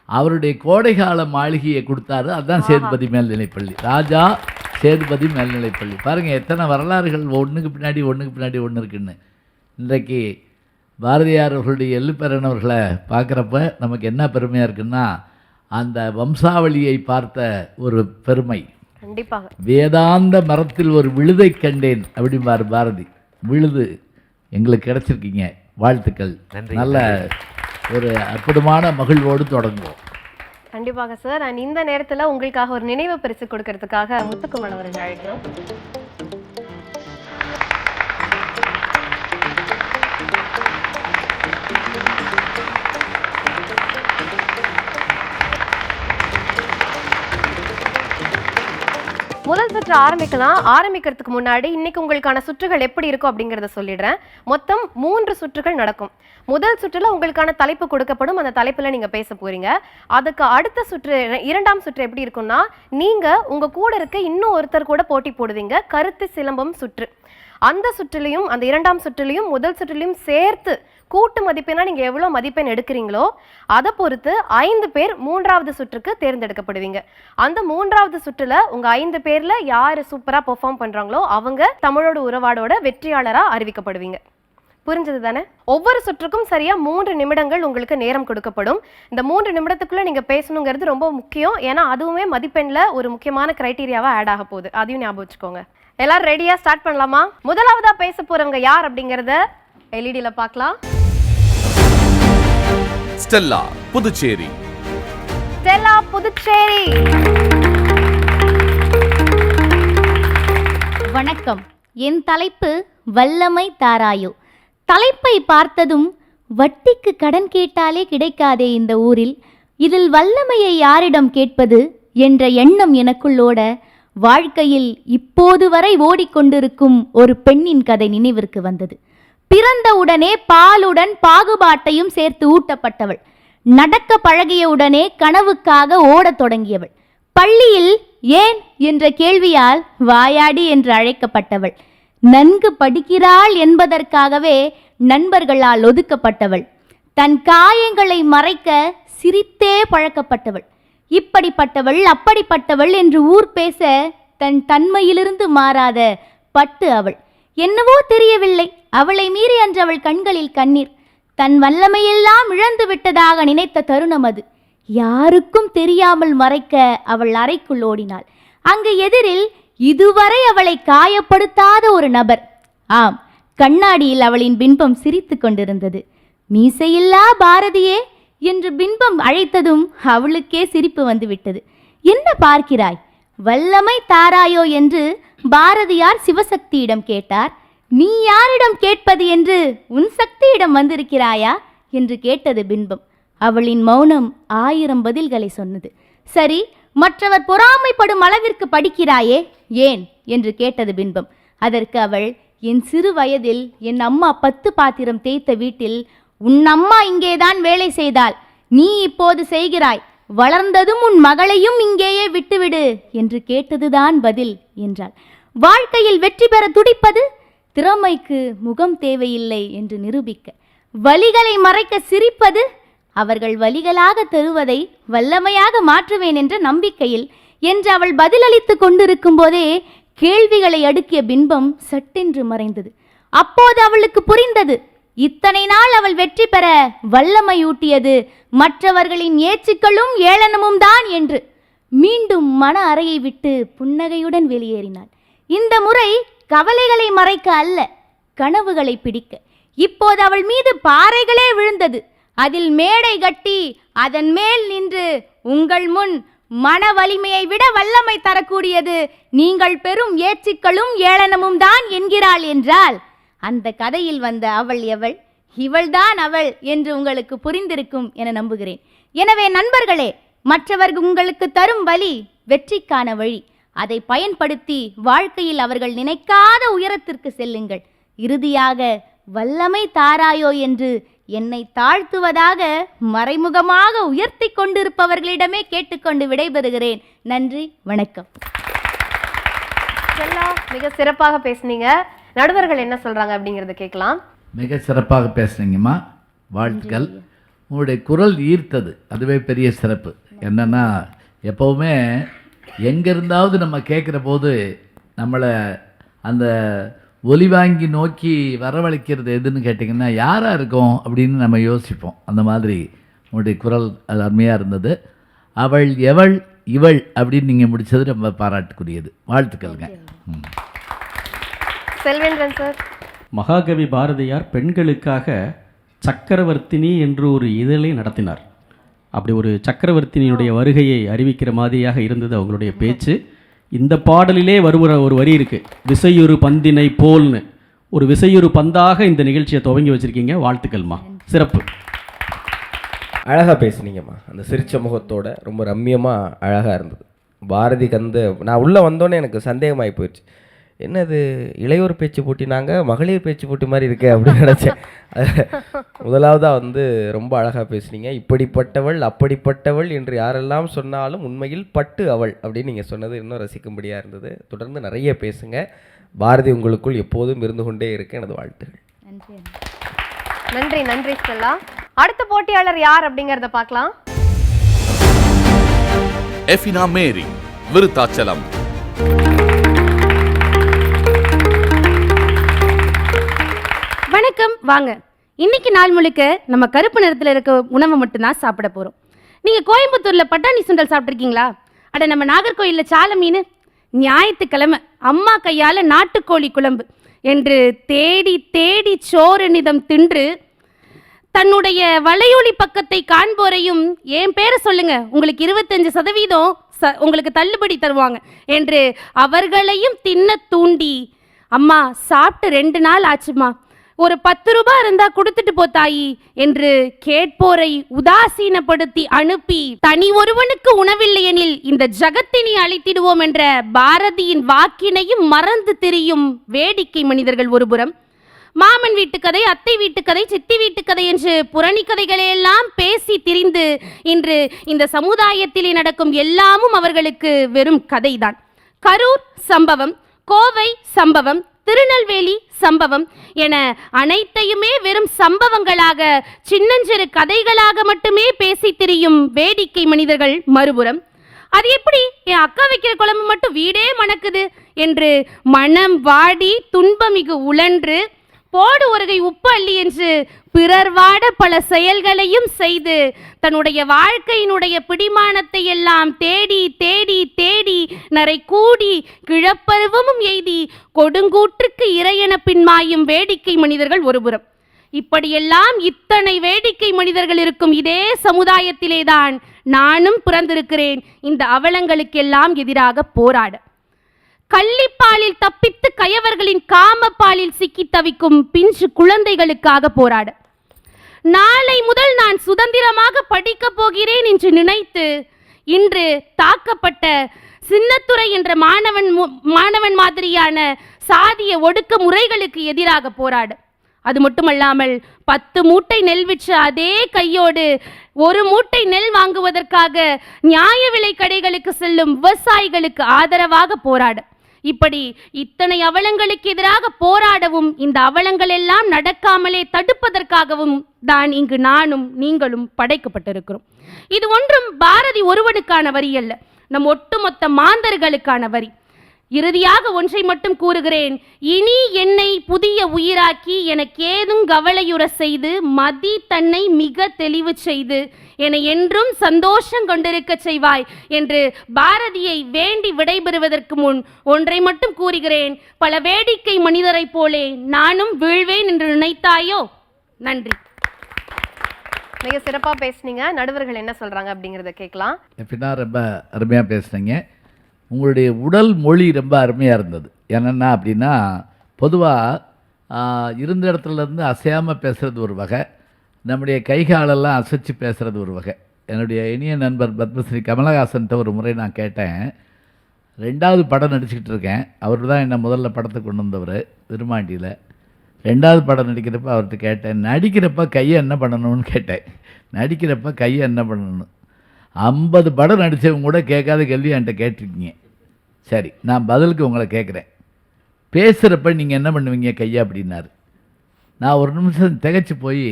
அவருடைய கோடைகால மாளிகையை கொடுத்தாரு. அதுதான் சேதுபதி மேல்நிலைப்பள்ளி, ராஜா சேதுபதி மேல்நிலைப்பள்ளி. பாருங்கள் எத்தனை வரலாறுகள் ஒன்றுக்கு பின்னாடி ஒன்று இருக்குன்னு. இன்றைக்கு பாரதியார் அவர்களுடைய எள்ளுப்பேரனவர்களை பார்க்குறப்ப நமக்கு என்ன பெருமையாக இருக்குன்னா, அந்த வம்சாவளியை பார்த்த ஒரு பெருமை. கண்டிப்பாக வேதாந்த மரத்தில் ஒரு விழுதை கண்டேன் அப்படிம்பார் பாரதி. விழுது எங்களுக்கு கிடைச்சிருக்கீங்க, வாழ்த்துக்கள். நல்ல ஒரு அற்புதமான மகிழ்வோடு தொடங்குவோம். கண்டிப்பாக சார். அண்ட் இந்த நேரத்தில் உங்களுக்காக ஒரு நினைவு பரிசு கொடுக்கறதுக்காக முத்துக்குமரன் அவர்கள் அழைக்கிறோம். முதல் சுற்று சுற்று ஆரம்பிக்கலாம். ஆரம்பிக்கிறதுக்கு முன்னாடி இன்னைக்கு உங்களுக்கான சுற்றுகள் எப்படி இருக்கும் அப்படிங்கறத சொல்லிடுறேன். மொத்தம் 3 சுற்றுகள் நடக்கும். முதல் சுற்றுல உங்களுக்கான தலைப்பு கொடுக்கப்படும். அந்த தலைப்புல நீங்க பேச போறீங்க. அதுக்கு அடுத்த சுற்று, 2ஆம் சுற்று எப்படி இருக்கும்னா, நீங்க உங்க கூட இருக்க இன்னும் ஒருத்தர் கூட போட்டி போடுவீங்க. கருத்து சிலம்பம் சுற்று. அந்த சுற்றுலையும், அந்த 2ஆம் சுற்றுலையும் முதல் சுற்றுலையும் சேர்த்து கூட்டு மதிப்பெண்ணா நீங்க எவ்வளவு மதிப்பெண் எடுக்கிறீங்களோ அதை பொறுத்து 5 பேர் 3ஆவது சுற்றுக்கு தேர்ந்தெடுக்கப்படுவீங்க. அந்த 3ஆவது சுற்றுல உங்க 5 பேர்ல யாரு சூப்பரா பெர்ஃபார்ம் பண்றாங்களோ அவங்க தமிழோட உறவாடோட வெற்றியாளரா அறிவிக்கப்படுவீங்க. புரிஞ்சது தானே? ஒவ்வொரு சுற்றுக்கும் சரியா 3 நிமிடங்கள் உங்களுக்கு நேரம் கொடுக்கப்படும். இந்த 3 நிமிடத்துக்குள்ள நீங்க பேசணுங்கிறது ரொம்ப முக்கியம். ஏன்னா அதுவுமே மதிப்பெண்ல ஒரு முக்கியமான கிரைட்டீரியாவா ஆட் ஆக போகுது. அதையும் ஞாபகம் வச்சுக்கோங்க. எல்லாரும் ரெடியா ஸ்டார்ட் பண்ணலாமா? முதலாவதா பேச போறவங்க யார் அப்படிங்கறத எல்இடில பார்க்கலாம். ஸ்டெல்லா புதுச்சேரி. ஸ்டெல்லா புதுச்சேரி. வணக்கம். என் தலைப்பு வல்லமை தாராயோ. தலைப்பை பார்த்ததும் வட்டிக்கு கடன் கேட்டாலே கிடைக்காதே இந்த ஊரில், இதில் வல்லமையை யாரிடம் கேட்பது என்ற எண்ணம் எனக்குள்ளோட வாழ்க்கையில் இப்போது வரை ஓடிக்கொண்டிருக்கும் ஒரு பெண்ணின் கதை நினைவிற்கு வந்தது. பிறந்தவுடனே பாலுடன் பாகுபாட்டையும் சேர்த்து ஊட்டப்பட்டவள். நடக்க பழகியவுடனே கனவுக்காக ஓடத் தொடங்கியவள். பள்ளியில் ஏன் என்ற கேள்வியால் வாயாடி என்று அழைக்கப்பட்டவள். நன்கு படிக்கிறாள் என்பதற்காகவே நண்பர்களால் ஒதுக்கப்பட்டவள். தன் காயங்களை மறைக்க சிரித்தே பழக்கப்பட்டவள். இப்படிப்பட்டவள் அப்படிப்பட்டவள் என்று ஊர் பேச தன் தன்மையிலிருந்து மாறாத பட்டு அவள். என்னவோ தெரியவில்லை, அவளை மீறி அன்று அவள் கண்களில் கண்ணீர். தன் வல்லமையெல்லாம் இழந்து விட்டதாக நினைத்த தருணம் அது. யாருக்கும் தெரியாமல் மறைக்க அவள் அறைக்குள் ஓடினாள். அங்கு எதிரில் இதுவரை அவளை காயப்படுத்தாத ஒரு நபர். ஆம், கண்ணாடியில் அவளின் பின்பம் சிரித்து கொண்டிருந்தது. மீசையில்லா பாரதியே என்று பின்பம் அழைத்ததும் அவளுக்கே சிரிப்பு வந்துவிட்டது. என்ன பார்க்கிறாய்? வல்லமை தாராயோ என்று பாரதியார் சிவசக்தியிடம் கேட்டார். நீ யாரிடம் கேட்பது என்று உன் சக்தியிடம் வந்திருக்கிறாயா என்று கேட்டது பின்பம். அவளின் மௌனம் 1000 பதில்களை சொன்னது. சரி, மற்றவர் பொறாமைப்படும் அளவிற்கு படிக்கிறாயே ஏன் என்று கேட்டது பின்பம். அதற்கு அவள், என் சிறு வயதில் என் அம்மா 10 பாத்திரம் தேய்த்த வீட்டில் உன் அம்மா இங்கேதான் வேலை செய்தாள், நீ இப்போது செய்கிறாய், வளர்ந்ததும் உன் மகளையும் இங்கேயே விட்டுவிடு என்று கேட்டதுதான் பதில் என்றாள். வாழ்க்கையில் வெற்றி பெற துடிப்பது திறமைக்கு முகம் தேவையில்லை என்று நிரூபிக்க, வலிகளை மறைக்க சிரிப்பது அவர்கள் வலிகளாக தருவதை வல்லமையாக மாற்றுவேன் என்ற நம்பிக்கையில் என்று அவள் பதிலளித்து கொண்டிருக்கும் போதே கேள்விகளை அடுக்கிய பின்பம் சட்டென்று மறைந்தது. அப்போது அவளுக்கு புரிந்தது, இத்தனை நாள் அவள் வெற்றி பெற வல்லமையூட்டியது மற்றவர்களின் ஏச்சுக்களும் ஏளனமும் தான் என்று. மீண்டும் மன அறையை விட்டு புன்னகையுடன் வெளியேறினாள். இந்த முறை கவலைகளை மறைக்க அல்ல, கனவுகளை பிடிக்க. இப்போது அவள் மீது பாறைகளே விழுந்தது. அதில் மேடை கட்டி அதன் மேல் நின்று உங்கள் முன் மன வலிமையை விட வல்லமை தரக்கூடியது நீங்கள் பெறும் ஏச்சுக்களும் ஏளனமும் தான் என்கிறாள் என்றால், அந்த கதையில் வந்த அவள் எவள், இவள்தான் அவள் என்று உங்களுக்கு புரிந்திருக்கும் என நம்புகிறேன். எனவே நண்பர்களே, மற்றவர்கள் உங்களுக்கு தரும் வழி வெற்றிக்கான வழி. அதை பயன்படுத்தி வாழ்க்கையில் அவர்கள் நினைக்காத உயரத்திற்கு செல்லுங்கள். இறுதியாக வல்லமை தாராயோ என்று என்னை தாழ்த்துவதாக மறைமுகமாக உயர்த்தி கொண்டிருப்பவர்களிடமே கேட்டுக்கொண்டு விடைபெறுகிறேன். நன்றி, வணக்கம். மிக சிறப்பாக பேசுனீங்க. நடுவர்கள் என்ன சொல்றாங்க அப்படிங்கறத கேட்கலாம். மிக சிறப்பாக பேசுனீங்கம்மா, வாழ்த்துக்கள். உங்களுடைய குரல் ஈர்த்தது, அதுவே பெரிய சிறப்பு. என்னன்னா, எப்போவுமே எங்கிருந்தாவது நம்ம கேட்குற போது நம்மளை அந்த ஒலி வாங்கி நோக்கி வரவழைக்கிறது எதுன்னு கேட்டிங்கன்னா யாராக இருக்கும் அப்படின்னு நம்ம யோசிப்போம். அந்த மாதிரி உங்களுடைய குரல் அது அருமையாக இருந்தது. அவள் எவள் இவள் அப்படின்னு நீங்கள் முடித்தது ரொம்ப பாராட்டுக்குரியது. வாழ்த்துக்கள்ங்க. செல்வேந்திரன் சார். மகாகவி பாரதியார் பெண்களுக்காக சக்கரவர்த்தினி என்று ஒரு இதழை நடத்தினார். அப்படி ஒரு சக்கரவர்த்தினியுடைய வருகையை அறிவிக்கிற மாதிரியாக இருந்தது அவங்களுடைய பேச்சு. இந்த பாடலிலே வருகிற ஒரு வரி இருக்கு, விசையுறு பந்தினை போல்னு. ஒரு விசையுறு பந்தாக இந்த நிகழ்ச்சியை துவங்கி வச்சிருக்கீங்க. வாழ்த்துக்கள்மா, சிறப்பு. அழகாக பேசுனீங்கம்மா. அந்த சிரிச்ச முகத்தோட ரொம்ப ரம்மியமாக அழகாக இருந்தது. பாரதிக்கு நான் உள்ளே வந்தோன்னே எனக்கு சந்தேகமாகி போயிடுச்சு. என்னது இளையோர் பேச்சு போட்டினாங்க, மகளிர் பேச்சு போட்டி மாதிரி இருக்கே அப்படின்னு நினச்சேன். முதலாவதாக ரொம்ப அழகாக பேசுனீங்க. இப்படிப்பட்டவள் அப்படிப்பட்டவள் என்று யாரெல்லாம் சொன்னாலும் உண்மையில் பட்டு அவள் அப்படின்னு நீங்கள் சொன்னது இன்னும் ரசிக்கும்படியாக இருந்தது. தொடர்ந்து நிறைய பேசுங்க. பாரதி உங்களுக்குள் எப்போதும் இருந்து கொண்டே இருக்க எனது வாழ்த்துகள். நன்றி நன்றி ஸ்டெல்லா. அடுத்த போட்டியாளர் யார் அப்படிங்கறத பார்க்கலாம். எஃபினா மேரி, விருத்தாச்சலம். வணக்கம். வாங்க, இன்னைக்கு நாள் முழுக்க நம்ம கருப்பு நிறத்தில் இருக்க உணவை மட்டும்தான் சாப்பிட போறோம். நீங்க கோயம்புத்தூர்ல பட்டாணி சுண்டல் சாப்பிட்ருக்கீங்களா? அட, நம்ம நாகர்கோயில்ல சால மீன், ஞாயிற்றுக்கிழமை அம்மா கையால நாட்டுக்கோழி குழம்பு என்று தேடி தேடி சோறுநிதம் தின்று தன்னுடைய வலையொலி பக்கத்தை காண்போரையும் என் பேரை சொல்லுங்க, உங்களுக்கு 25% உங்களுக்கு தள்ளுபடி தருவாங்க என்று அவர்களையும் தின்ன தூண்டி, அம்மா சாப்பிட்டு 2 நாள் ஆச்சுமா, ஒரு 10 ரூபாய் இருந்தா கொடுத்துட்டு போத்தாயி என்று கேட்போரை உதாசீனப்படுத்தி அனுப்பி தனி ஒருவனுக்கு உணவில்லை எனில் இந்த ஜகத்தினை அழித்திடுவோம் என்ற பாரதியின் வாக்கினையும் மறந்து திரியும் வேடிக்கை மனிதர்கள் ஒருபுறம், மாமன் வீட்டு கதை, அத்தை வீட்டு கதை, சித்தி வீட்டு கதை என்று புரணி கதைகளையெல்லாம் பேசி திரிந்து இன்று இந்த சமுதாயத்திலே நடக்கும் எல்லாமும் அவர்களுக்கு வெறும் கதைதான். கரூர் சம்பவம், கோவை சம்பவம், திருநெல்வேலி சம்பவம் என அனைத்தையுமே வெறும் சம்பவங்களாக, சின்னஞ்சிறு கதைகளாக மட்டுமே பேசி திரியும் வேடிக்கை மனிதர்கள் மறுபுறம், அது எப்படி என் அக்கா வைக்கிற குழம்பு மட்டும் வீடே மணக்குது என்று மனம் வாடி துன்பமிகு உழன்று போடு ஒருகை உப்பு அள்ளி என்று பிறர் வாட பல செயல்களையும் செய்து தன்னுடைய வாழ்க்கையினுடைய பிடிமானத்தை எல்லாம் தேடி தேடி தேடி நரை கூடி கிழப்பருவமும் எய்தி கொடுங்கூற்றுக்கு இறையென பின்மாயும் வேடிக்கை மனிதர்கள் ஒருபுறம். இப்படியெல்லாம் இத்தனை வேடிக்கை மனிதர்கள் இருக்கும் இதே சமுதாயத்திலேதான் நானும் பிறந்திருக்கிறேன், இந்த அவலங்களுக்கெல்லாம் எதிராக போராட. கள்ளிப்பாலில் தப்பித்து கயவர்களின் காமப்பாலில் சிக்கி தவிக்கும் பிஞ்சு குழந்தைகளுக்காக போராட. நாளை முதல் நான் சுதந்திரமாக படிக்கப் போகிறேன் என்று நினைத்து இன்று தாக்கப்பட்ட சின்னத்துரை என்ற மாணவன் மாதிரியான சாதிய ஒடுக்க முறைகளுக்கு எதிராக போராட. அது மட்டுமல்லாமல் 10 மூட்டை நெல் விற்ற அதே கையோடு 1 மூட்டை நெல் வாங்குவதற்காக நியாய விலை கடைகளுக்கு செல்லும் விவசாயிகளுக்கு ஆதரவாக போராட. இப்படி இத்தனை அவலங்களுக்கு எதிராக போராடவும், இந்த அவலங்கள் எல்லாம் நடக்காமலே தடுப்பதற்காகவும் தான் இங்கு நானும் நீங்களும் படைக்கப்பட்டிருக்கிறோம். இது ஒன்றும் பாரதி ஒருவனுக்கான வரி அல்ல, நம் ஒட்டுமொத்த மாந்தர்களுக்கான வரி. இறுதியாக ஒன்றை மட்டும் கூறுகிறேன், இனி என்னை புதிய உயிராக்கி எனக்கேதும் கவலையுற செய்து மதி தன்னை மிக தெளிவு செய்து என்னை என்றும் சந்தோஷம் கொண்டிருக்க செய்வாய் என்று பாரதியை வேண்டி விடைபெறுவதற்கு முன் ஒன்றை மட்டும் கூறுகிறேன், பல வேடிக்கை மனிதரை போலே நானும் வீழ்வேன் என்று நினைத்தாயோ? நன்றி. மிக சிறப்பா பேசுனீங்க. நடுவர்கள் என்ன சொல்றாங்க அப்படிங்கறத கேட்கலாம். எப்படின்னா ரொம்ப அருமையா பேசுனீங்க. உங்களுடைய உடல் மொழி ரொம்ப அருமையாக இருந்தது. என்னென்னா அப்படின்னா, பொதுவாக இருந்த இடத்துலேருந்து அசையாமல் பேசுகிறது ஒரு வகை, நம்முடைய கைகாலெல்லாம் அசைச்சு பேசுகிறது ஒரு வகை. என்னுடைய இனிய நண்பர் பத்மஸ்ரீ கமலஹாசன்கிட்ட ஒரு முறை நான் கேட்டேன், 2வது படம் நடிச்சுக்கிட்டு இருக்கேன், அவர் தான் என்னை முதல்ல படத்தை கொண்டு வந்தவர் விருமாண்டியில். 2வது படம் நடிக்கிறப்ப அவர்கிட்ட கேட்டேன், நடிக்கிறப்ப கையை என்ன பண்ணணும்னு கேட்டேன். நடிக்கிறப்ப கையை என்ன பண்ணணும்? 50 படம் நடித்தவங்க கூட கேட்காத கேள்வி என்கிட்ட கேட்டிருக்கீங்க. சரி, நான் பதிலுக்கு உங்களை கேட்குறேன். பேசுகிறப்ப நீங்கள் என்ன பண்ணுவீங்க கையை அப்படின்னாரு. நான் ஒரு நிமிஷம் திகைச்சு போய்,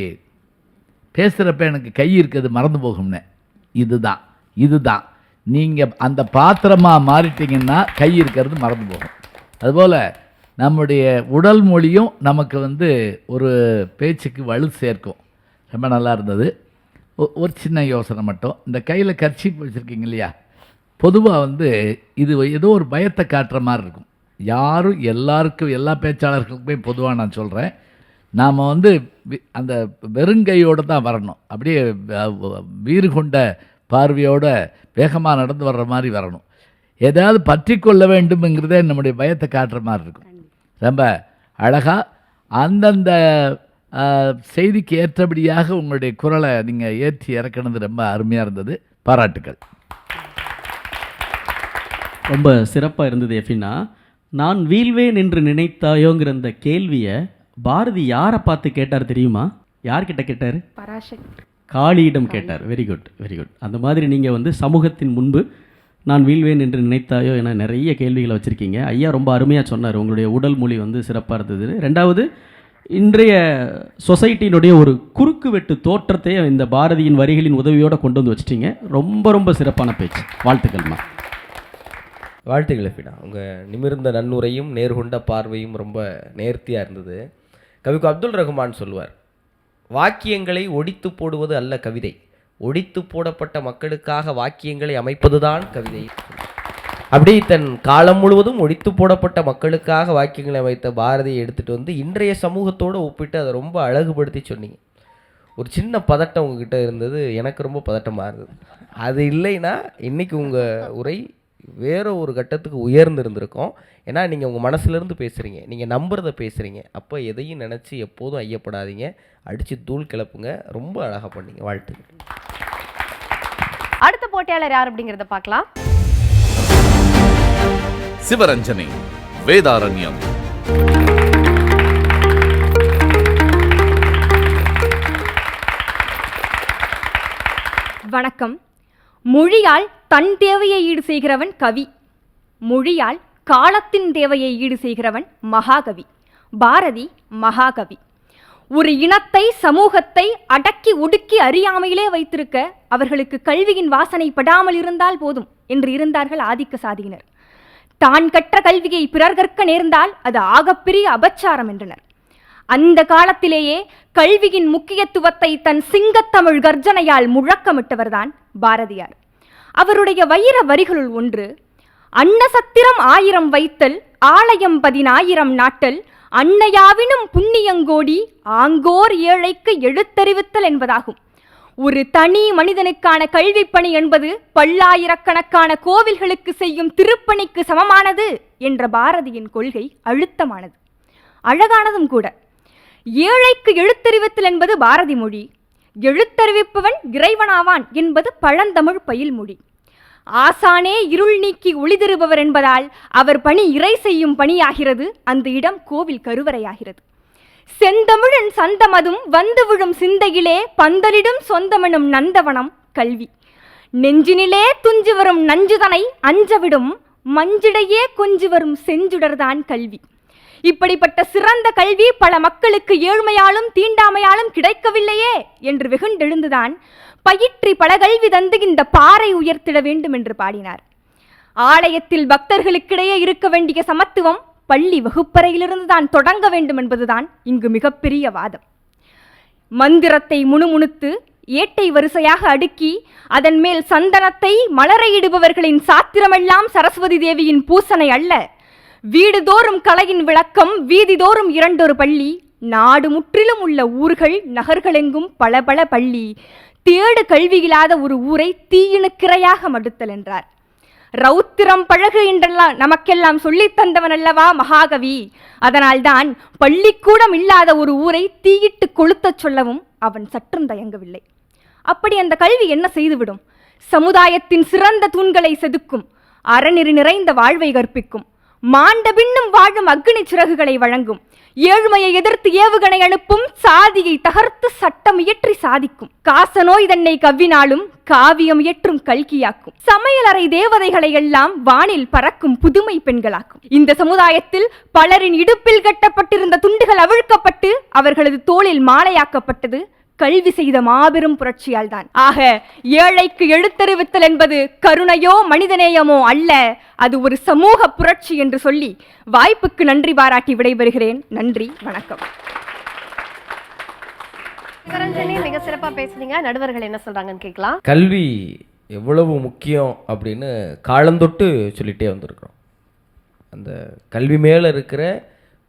பேசுகிறப்ப எனக்கு கை இருக்கிறது மறந்து போகும்னே. இதுதான் நீங்கள் அந்த பாத்திரமாக மாறிட்டீங்கன்னா கை இருக்கிறது மறந்து போகும். அதுபோல் நம்முடைய உடல் மொழியும் நமக்கு ஒரு பேச்சுக்கு வலு சேர்க்கும். ரொம்ப நல்லா இருந்தது. ஒரு சின்ன யோசனை மட்டும், இந்த கையில் கர்ச்சீப் வச்சுருக்கீங்க இல்லையா, பொதுவாக இது ஏதோ ஒரு பயத்தை காட்டுற மாதிரி இருக்கும். யாரும் எல்லாருக்கும், எல்லா பேச்சாளர்களுக்குமே பொதுவாக நான் சொல்கிறேன், நாம் அந்த வெறுங்கையோடு தான் வரணும். அப்படியே வீறு கொண்ட பார்வையோடு வேகமாக நடந்து வர்ற மாதிரி வரணும். ஏதாவது பற்றி கொள்ள வேண்டும்ங்கிறதே நம்முடைய பயத்தை காட்டுற மாதிரி இருக்கும். ரொம்ப அழகாக அந்தந்த செய்திக்கு ஏற்றபடியாக உங்களுடைய குரலை நீங்கள் ஏற்றி இறக்கினது ரொம்ப அருமையாக இருந்தது. பாராட்டுக்கள். ரொம்ப சிறப்பாக இருந்தது எஃபினா. நான் வீழ்வேன் என்று நினைத்தாயோங்கிற அந்த கேள்வியை பாரதி யாரை பார்த்து கேட்டார் தெரியுமா? யார்கிட்ட கேட்டார்? பராசக்தி. காளியிடம் கேட்டார். Very good, very good. அந்த மாதிரி நீங்கள் வந்து சமூகத்தின் முன்பு நான் வீழ்வேன் என்று நினைத்தாயோ என நிறைய கேள்விகளை வச்சுருக்கீங்க. ஐயா ரொம்ப அருமையாக சொன்னார். உங்களுடைய உடல் மொழி வந்து சிறப்பாக இருந்தது. ரெண்டாவது, இன்றைய சொசைட்டியினுடைய ஒரு குறுக்கு வெட்டு தோற்றத்தை இந்த பாரதியின் வரிகளின் உதவியோடு கொண்டு வந்து வச்சிட்டிங்க. ரொம்ப ரொம்ப சிறப்பான பேச்சு. வாழ்த்துக்கள்மா. வாழ்த்துக்கள் எஃபினா. உங்கள் நிமிர்ந்த நன்னுரையும் நேர்கொண்ட பார்வையும் ரொம்ப நேர்த்தியாக இருந்தது. கவிக்கு அப்துல் ரஹ்மான் சொல்லுவார், வாக்கியங்களை ஒடித்து போடுவது அல்ல கவிதை, ஒடித்து போடப்பட்ட மக்களுக்காக வாக்கியங்களை அமைப்பதுதான் கவிதை. அப்படி தன் காலம் முழுவதும் ஒடித்து போடப்பட்ட மக்களுக்காக வாக்கியங்களை அமைத்த பாரதியை எடுத்துகிட்டு வந்து இன்றைய சமூகத்தோடு ஒப்பிட்டு அதை ரொம்ப அழகுபடுத்தி சொன்னீங்க. ஒரு சின்ன பதட்டம் உங்ககிட்ட இருந்தது, எனக்கு ரொம்ப பதட்டமாக இருந்தது. அது இல்லைன்னா இன்றைக்கி உங்கள் உரை வேற ஒரு கட்டத்துக்கு உயர்ந்து இருந்திருக்கும். ஏன்னா நீங்கள் உங்கள் மனசுலேருந்து பேசுகிறீங்க, நீங்கள் நம்புறதை பேசுகிறீங்க. அப்போ எதையும் நினச்சி எப்போதும் ஐயப்படாதீங்க, அடித்து தூள் கிளப்புங்க. ரொம்ப அழகாக பண்ணீங்க. வாழ்த்துக்கள். அடுத்த போட்டியாளர் யார் அப்படிங்கிறத பார்க்கலாம். சிவரஞ்சனி, வேதாரண்யம். வணக்கம். மொழியால் தன் தேவையை ஈடு செய்கிறவன் கவி, மொழியால் காலத்தின் தேவையை ஈடு செய்கிறவன் மகாகவி. பாரதி மகாகவி. ஒரு இனத்தை, சமூகத்தை அடக்கி ஒடுக்கி அறியாமையிலே வைத்திருக்க அவர்களுக்கு கல்வியின் வாசனை படாமல் இருந்தால் போதும் என்று இருந்தார்கள் ஆதிக்க சாதியினர். தான் கற்ற கல்வியை பிறர் கற்க நேர்ந்தால் அது ஆகப்பெரிய அபச்சாரம் என்றனர். அந்த காலத்திலேயே கல்வியின் முக்கியத்துவத்தை தன் சிங்கத்தமிழ் கர்ஜனையால் முழக்கமிட்டவர்தான் பாரதியார். அவருடைய வைர வரிகளுள் ஒன்று, அன்னசத்திரம் 1000 வைத்தல், ஆலயம் 10,000 நாட்டல், அன்னையாவினும் புண்ணியங்கோடி, ஆங்கோர் ஏழைக்கு எழுத்தறிவித்தல் என்பதாகும். ஒரு தனி மனிதனுக்கான கல்வி பணி என்பது பல்லாயிரக்கணக்கான கோவில்களுக்கு செய்யும் திருப்பணிக்கு சமமானது என்ற பாரதியின் கொள்கை அழுத்தமானது, அழகானதும் கூட. ஏழைக்கு எழுத்தறிவித்தல் என்பது பாரதி மொழி, எழுத்தறிவிப்பவன் இறைவனாவான் என்பது பழந்தமிழ் பயில்மொழி. ஆசானே இருள் நீக்கி ஒளிதருபவர் என்பதால் அவர் பணி இறை செய்யும் பணியாகிறது, அந்த இடம் கோவில் கருவறையாகிறது. செந்தமிழன் சந்தமதும் வந்து விழும் சிந்தையிலே பந்தலிடும் சொந்தமெனும் நந்தவனம் கல்வி. நெஞ்சினிலே துஞ்சு வரும் நஞ்சுதனை அஞ்சவிடும் மஞ்சிடையே கொஞ்சு வரும் செஞ்சுடர்தான் கல்வி. இப்படிப்பட்ட சிறந்த கல்வி பல மக்களுக்கு ஏழ்மையாலும் தீண்டாமையாலும் கிடைக்கவில்லையே என்று வெகுண்டெழுந்துதான் பயிற்றி பல கல்வி தந்து இந்த பாறை உயர்த்திட வேண்டும் என்று பாடினார். ஆலயத்தில் பக்தர்களுக்கிடையே இருக்க வேண்டிய சமத்துவம் பள்ளி வகுப்பறையிலிருந்து தான் தொடங்க வேண்டும் என்பதுதான் இங்கு மிகப்பெரிய வாதம். மந்திரத்தை முணுமுணுத்து ஏட்டை வரிசையாக அடுக்கி அதன் மேல் சந்தனத்தை மலரையிடுபவர்களின் சாத்திரமெல்லாம் சரஸ்வதி தேவியின் பூசனை அல்ல. வீடுதோறும் கலையின் விளக்கம், வீதிதோறும் 2 பள்ளி, நாடு முற்றிலும் உள்ள ஊர்கள் நகர்களெங்கும் பல பல பள்ளி, தேடு கல்வியில்லாத ஒரு ஊரை தீயினுக்கிரையாக மடுத்தல் என்றார். ரௌத்திரம் பழகு என்றெல்லாம் நமக்கெல்லாம் சொல்லித் தந்தவன் அல்லவா மகாகவி. அதனால்தான் பள்ளிக்கூடம் இல்லாத ஒரு ஊரை தீயிட்டு கொளுத்தச் சொல்லவும் அவன் சற்றும் தயங்கவில்லை. அப்படி அந்த கல்வி என்ன செய்துவிடும்? சமுதாயத்தின் சிறந்த தூண்களை செதுக்கும், அறநெறி நிறைந்த வாழ்வை கற்பிக்கும், மாண்ட பின்னும் வாழும் அக்னி சிறகுகளை வழங்கும், ஏழ்மையை எதிர்த்து ஏவுகணை அனுப்பும், சாதியை தகர்த்து சட்டம் இயற்றி சாதிக்கும், காசநோய் தன்னை கவ்வினாலும் காவியம் இயற்றும் கல்கியாக்கும், சமையலறை தேவதைகளை எல்லாம் வானில் பறக்கும் புதுமை பெண்களாக்கும். இந்த சமுதாயத்தில் பலரின் இடுப்பில் கட்டப்பட்டிருந்த துண்டுகள் அவிழ்க்கப்பட்டு அவர்களது தோளில் மாலையாக்கப்பட்டது கல்வி செய்த மாபெரும் புரட்சியால் தான். ஆக ஏழைக்கு எழுத்தறிவித்தல் என்பது கருணையோ மனிதநேயமோ அல்ல, அது ஒரு சமூக புரட்சி என்று சொல்லி வாய்ப்புக்கு நன்றி பாராட்டி விடைபெறுகிறேன். நன்றி, வணக்கம். சிவரஞ்சனி, மிக சிறப்பா பேசுறீங்க. நடுவர்கள் என்ன சொல்றாங்கன்னு கேட்கலாம். கல்வி எவ்வளவு முக்கியம் அப்படின்னு காலந்தொட்டு சொல்லிட்டே வந்திருக்கிறோம். அந்த கல்வி மேலே இருக்கிற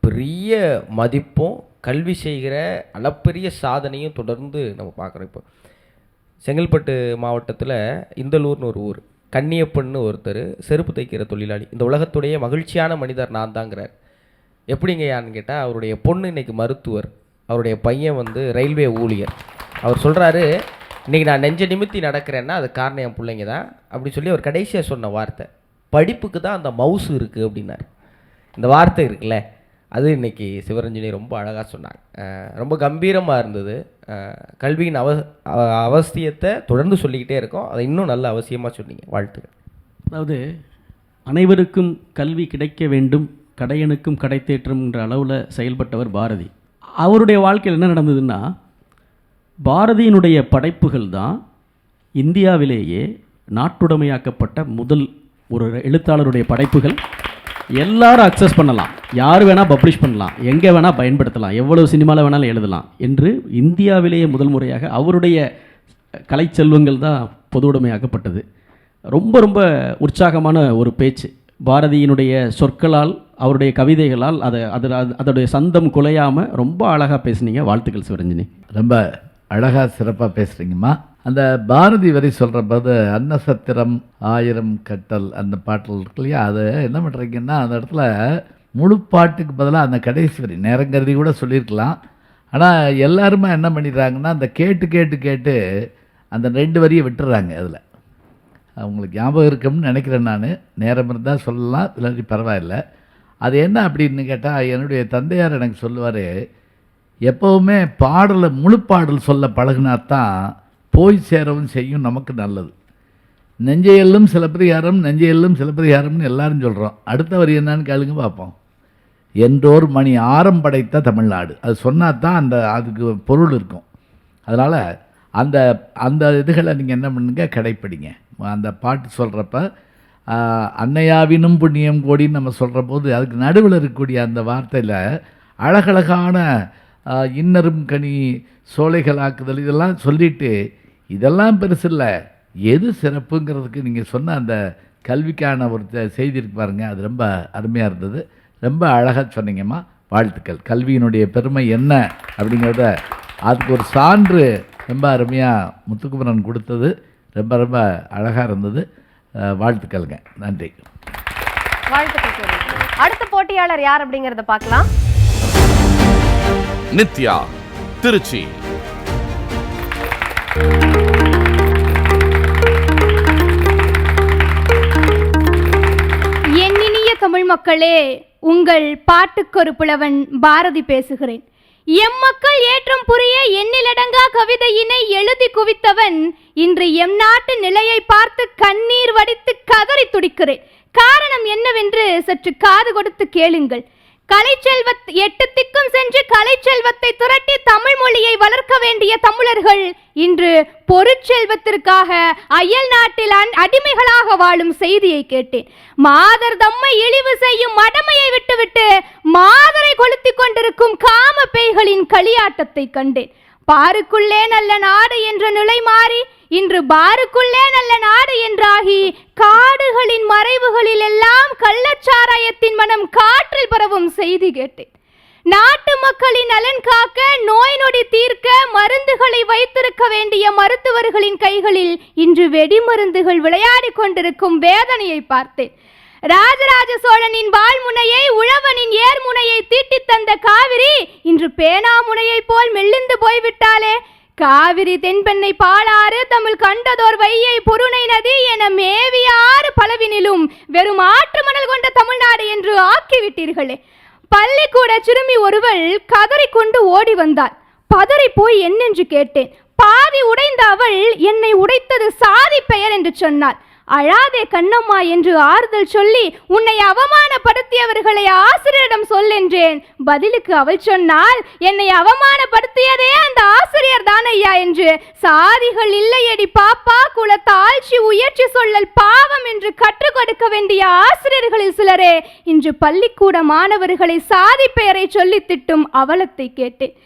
பெரிய மதிப்பும் கல்வி செய்கிற அளப்பெரிய சாதனையும் தொடர்ந்து நம்ம பார்க்குறோம். இப்போ செங்கல்பட்டு மாவட்டத்தில் இந்தலூர்னு ஒரு ஊர், கன்னியப்பன்னு ஒருத்தர் செருப்பு தைக்கிற தொழிலாளி. இந்த உலகத்துடைய மகிழ்ச்சியான மனிதர் நான் தாங்கிறார். எப்படிங்கயான்னு கேட்டால், அவருடைய பொண்ணு இன்றைக்கி மருத்துவர், அவருடைய பையன் வந்து ரயில்வே ஊழியர். அவர் சொல்கிறாரு, இன்றைக்கி நான் நெஞ்ச நிமித்தி நடக்கிறேன்னா அது காரணம் என் பிள்ளைங்க தான் அப்படி சொல்லி அவர் கடைசியாக சொன்ன வார்த்தை. படிப்புக்கு தான் அந்த மவுசு இருக்குது அப்படின்னாரு. இந்த வார்த்தை இருக்குல்ல, அது இன்னைக்கு சிவரஞ்சனி ரொம்ப அழகாக சொன்னாங்க. ரொம்ப கம்பீரமாக இருந்தது. கல்வியின் அவசியத்தை தொடர்ந்து சொல்லிக்கிட்டே இருக்கோம். அதை இன்னும் நல்ல அவசியமாக சொன்னீங்க. வாழ்த்துக்கள். அதாவது அனைவருக்கும் கல்வி கிடைக்க வேண்டும், கடையனுக்கும் கடை தேற்றம்ன்ற அளவில் செயல்பட்டவர் பாரதி. அவருடைய வாழ்க்கையில் என்ன நடந்ததுன்னா, பாரதியினுடைய படைப்புகள் தான் இந்தியாவிலேயே நாட்டுடைமையாக்கப்பட்ட முதல் ஒரு எழுத்தாளருடைய படைப்புகள். எல்லாரும் அக்சஸ் பண்ணலாம், யார் வேணால் பப்ளிஷ் பண்ணலாம், எங்கே வேணால் பயன்படுத்தலாம், எவ்வளவு சினிமாவில் வேணாலும் எழுதலாம் என்று இந்தியாவிலேயே முதல் முறையாக அவருடைய கலை செல்வங்கள் தான் பொதுவுடைமையாக்கப்பட்டது. ரொம்ப ரொம்ப உற்சாகமான ஒரு பேச்சு. பாரதியினுடைய சொற்களால், அவருடைய கவிதைகளால் அதோடைய சந்தம் குலையாமல் ரொம்ப அழகாக பேசுனீங்க. வாழ்த்துக்கள் சிவரஞ்சனி. ரொம்ப அழகாக சிறப்பாக பேசுகிறீங்கம்மா. அந்த பாரதி வரி சொல்கிற போது அன்னசத்திரம் 1000 கட்டல் அந்த பாட்டில் இருக்கு இல்லையா, அது என்ன பண்ணுறீங்கன்னா அந்த இடத்துல முழு பாட்டுக்கு பதிலாக அந்த கடைசி வரி நேரங்கருதி கூட சொல்லியிருக்கலாம். ஆனால் எல்லாருமே என்ன பண்ணிடுறாங்கன்னா அந்த கேட்டு அந்த 2 வரியை விட்டுறாங்க. அதில் அவங்களுக்கு ஞாபகம் இருக்கும்னு நினைக்கிறேன். நான் நேரம் இருந்தால் சொல்லலாம், இல்லாட்டி பரவாயில்லை. அது என்ன அப்படின்னு கேட்டால், என்னுடைய தந்தையார் எனக்கு சொல்லுவார், எப்போவுமே பாடலை முழு பாடல் சொல்ல பழகினாத்தான் போய் சேரவும் செய்யும், நமக்கு நல்லது. நெஞ்சையெல்லும் சிலப்பதிகாரம், நெஞ்சையெல்லும் சிலப்பதிகாரம்னு எல்லாரும் சொல்கிறோம். அடுத்த வரி என்னன்னு கேளுங்க பார்ப்போம். என்றோர் மணி ஆரம் படைத்த தமிழ்நாடு, அது சொன்னால் தான் அதுக்கு பொருள் இருக்கும். அதனால் அந்த இதுகளை நீங்கள் என்ன பண்ணுங்க, கடைப்பிடிங்க. அந்த பாட்டு சொல்கிறப்ப அன்னையாவினும் புண்ணியம் கோடின்னு நம்ம சொல்கிற போது அதுக்கு நடுவில் இருக்கக்கூடிய அந்த வார்த்தையில் அழகழகான இன்னரும் கனி சோலைகளாக்குதல் இதெல்லாம் சொல்லிவிட்டு, இதெல்லாம் பெருசில்லை, எது சிறப்புங்கிறதுக்கு நீங்கள் சொன்ன அந்த கல்விக்கான ஒரு செய்தி இருக்கு பாருங்க, அது ரொம்ப அருமையாக இருந்தது. ரொம்ப அழகாக சொன்னீங்கம்மா. வாழ்த்துக்கள். கல்வியினுடைய பெருமை என்ன அப்படிங்கிறத அதுக்கு ஒரு சான்று ரொம்ப அருமையாக முத்துக்குமரன் கொடுத்தது. ரொம்ப ரொம்ப அழகாக இருந்தது. வாழ்த்துக்கள்ங்க. நன்றி. வாழ்த்துக்கள். அடுத்த போட்டியாளர் யார் அப்படிங்கிறத பார்க்கலாம். நித்யா, திருச்சி. என் இனிய தமிழ் மக்களே, உங்கள் பாட்டுக்கொரு புலவன் பாரதி பேசுகிறேன். எம் மக்கள் ஏற்றம் புரிய எண்ணிலடங்கா கவிதையினை எழுதி குவித்தவன் இன்று எம் நாட்டு நிலையை பார்த்து கண்ணீர் வடித்து கதறி துடிக்கிறேன். காரணம் என்னவென்று சற்று காது கொடுத்து கேளுங்கள். கலைச்செல்வத் 8 திக்கும் சென்று கலைச்செல்வத்தை துரட்டி தமிழ் மொழியை வளர்க்க வேண்டிய தமிழர்கள் இன்று பொருட்செல்வத்திற்காக அயல் நாட்டில் அடிமைகளாக வாழும் செய்தியை கேட்டேன். மாதர் தம்மை இழிவு செய்யும் மடமையை விட்டுவிட்டு மாதரை கொளுத்தி கொண்டிருக்கும் காம பேய்களின் களியாட்டத்தை கண்டேன். பாருக்குள்ளே நல்ல நாடு என்ற நிலை மாறி இன்று பாருக்குள்ளே நல்ல நாடு என்றாகி காடுகளின் மறைவுகளில் எல்லாம் கள்ளச்சாராயத்தின் மனம் காற்றில் பரவும் செய்தி கேட்டேன். நாட்டு மக்களின் நலன் காக்க, நோய் நொடி தீர்க்க மருந்துகளை வைத்திருக்க வேண்டிய மருத்துவர்களின் கைகளில் இன்று வெடிமருந்துகள் விளையாடி கொண்டிருக்கும் வேதனையை பார்த்தேன். ராஜராஜ சோழனின் வாழ்முனையை, உழவனின் ஏர்முனையை தீட்டி தந்த காவிரி இன்று பேனாமுனையை போல் மெல்லிந்து போய்விட்டாலே. காவிரி, தென்பெண்ணை, பாலாறு, தமிழ் கண்டதோர் வையை, பொருணை நதி என மேவிய ஆறு பலவினிலும் வெறும் ஆற்று மணல் கொண்ட தமிழ்நாடு என்று ஆக்கிவிட்டீர்களே. பள்ளிக்கூட சிறுமி ஒருவள் கதறிக்கொண்டு ஓடி வந்தாள். பதறி போய் என்னென்று கேட்டேன். பாதி உடைந்த அவள் என்னை உடைத்தது சாதி பெயர் என்று சொன்னாள். அழாதே கண்ணம்மா என்று ஆறுதல் சொல்லி, உன்னை அவமானப்படுத்தியவர்களை ஆசிரியரிடம் சொல்லென்றேன். பதிலுக்கு அவள் சொன்னால், என்னை அவமானப்படுத்தியதே அந்த ஆசிரியர் தான் ஐயா என்று. சாதிகள் இல்லையடி பாப்பா, குல தாழ்ச்சி உயர்ச்சி சொல்லல் பாவம் என்று கற்றுக் கொடுக்க வேண்டிய ஆசிரியர்களில் சிலரே இன்று பள்ளிக்கூட மாணவர்களை சாதி பெயரை சொல்லி திட்டும் அவலத்தை கேட்டேன்.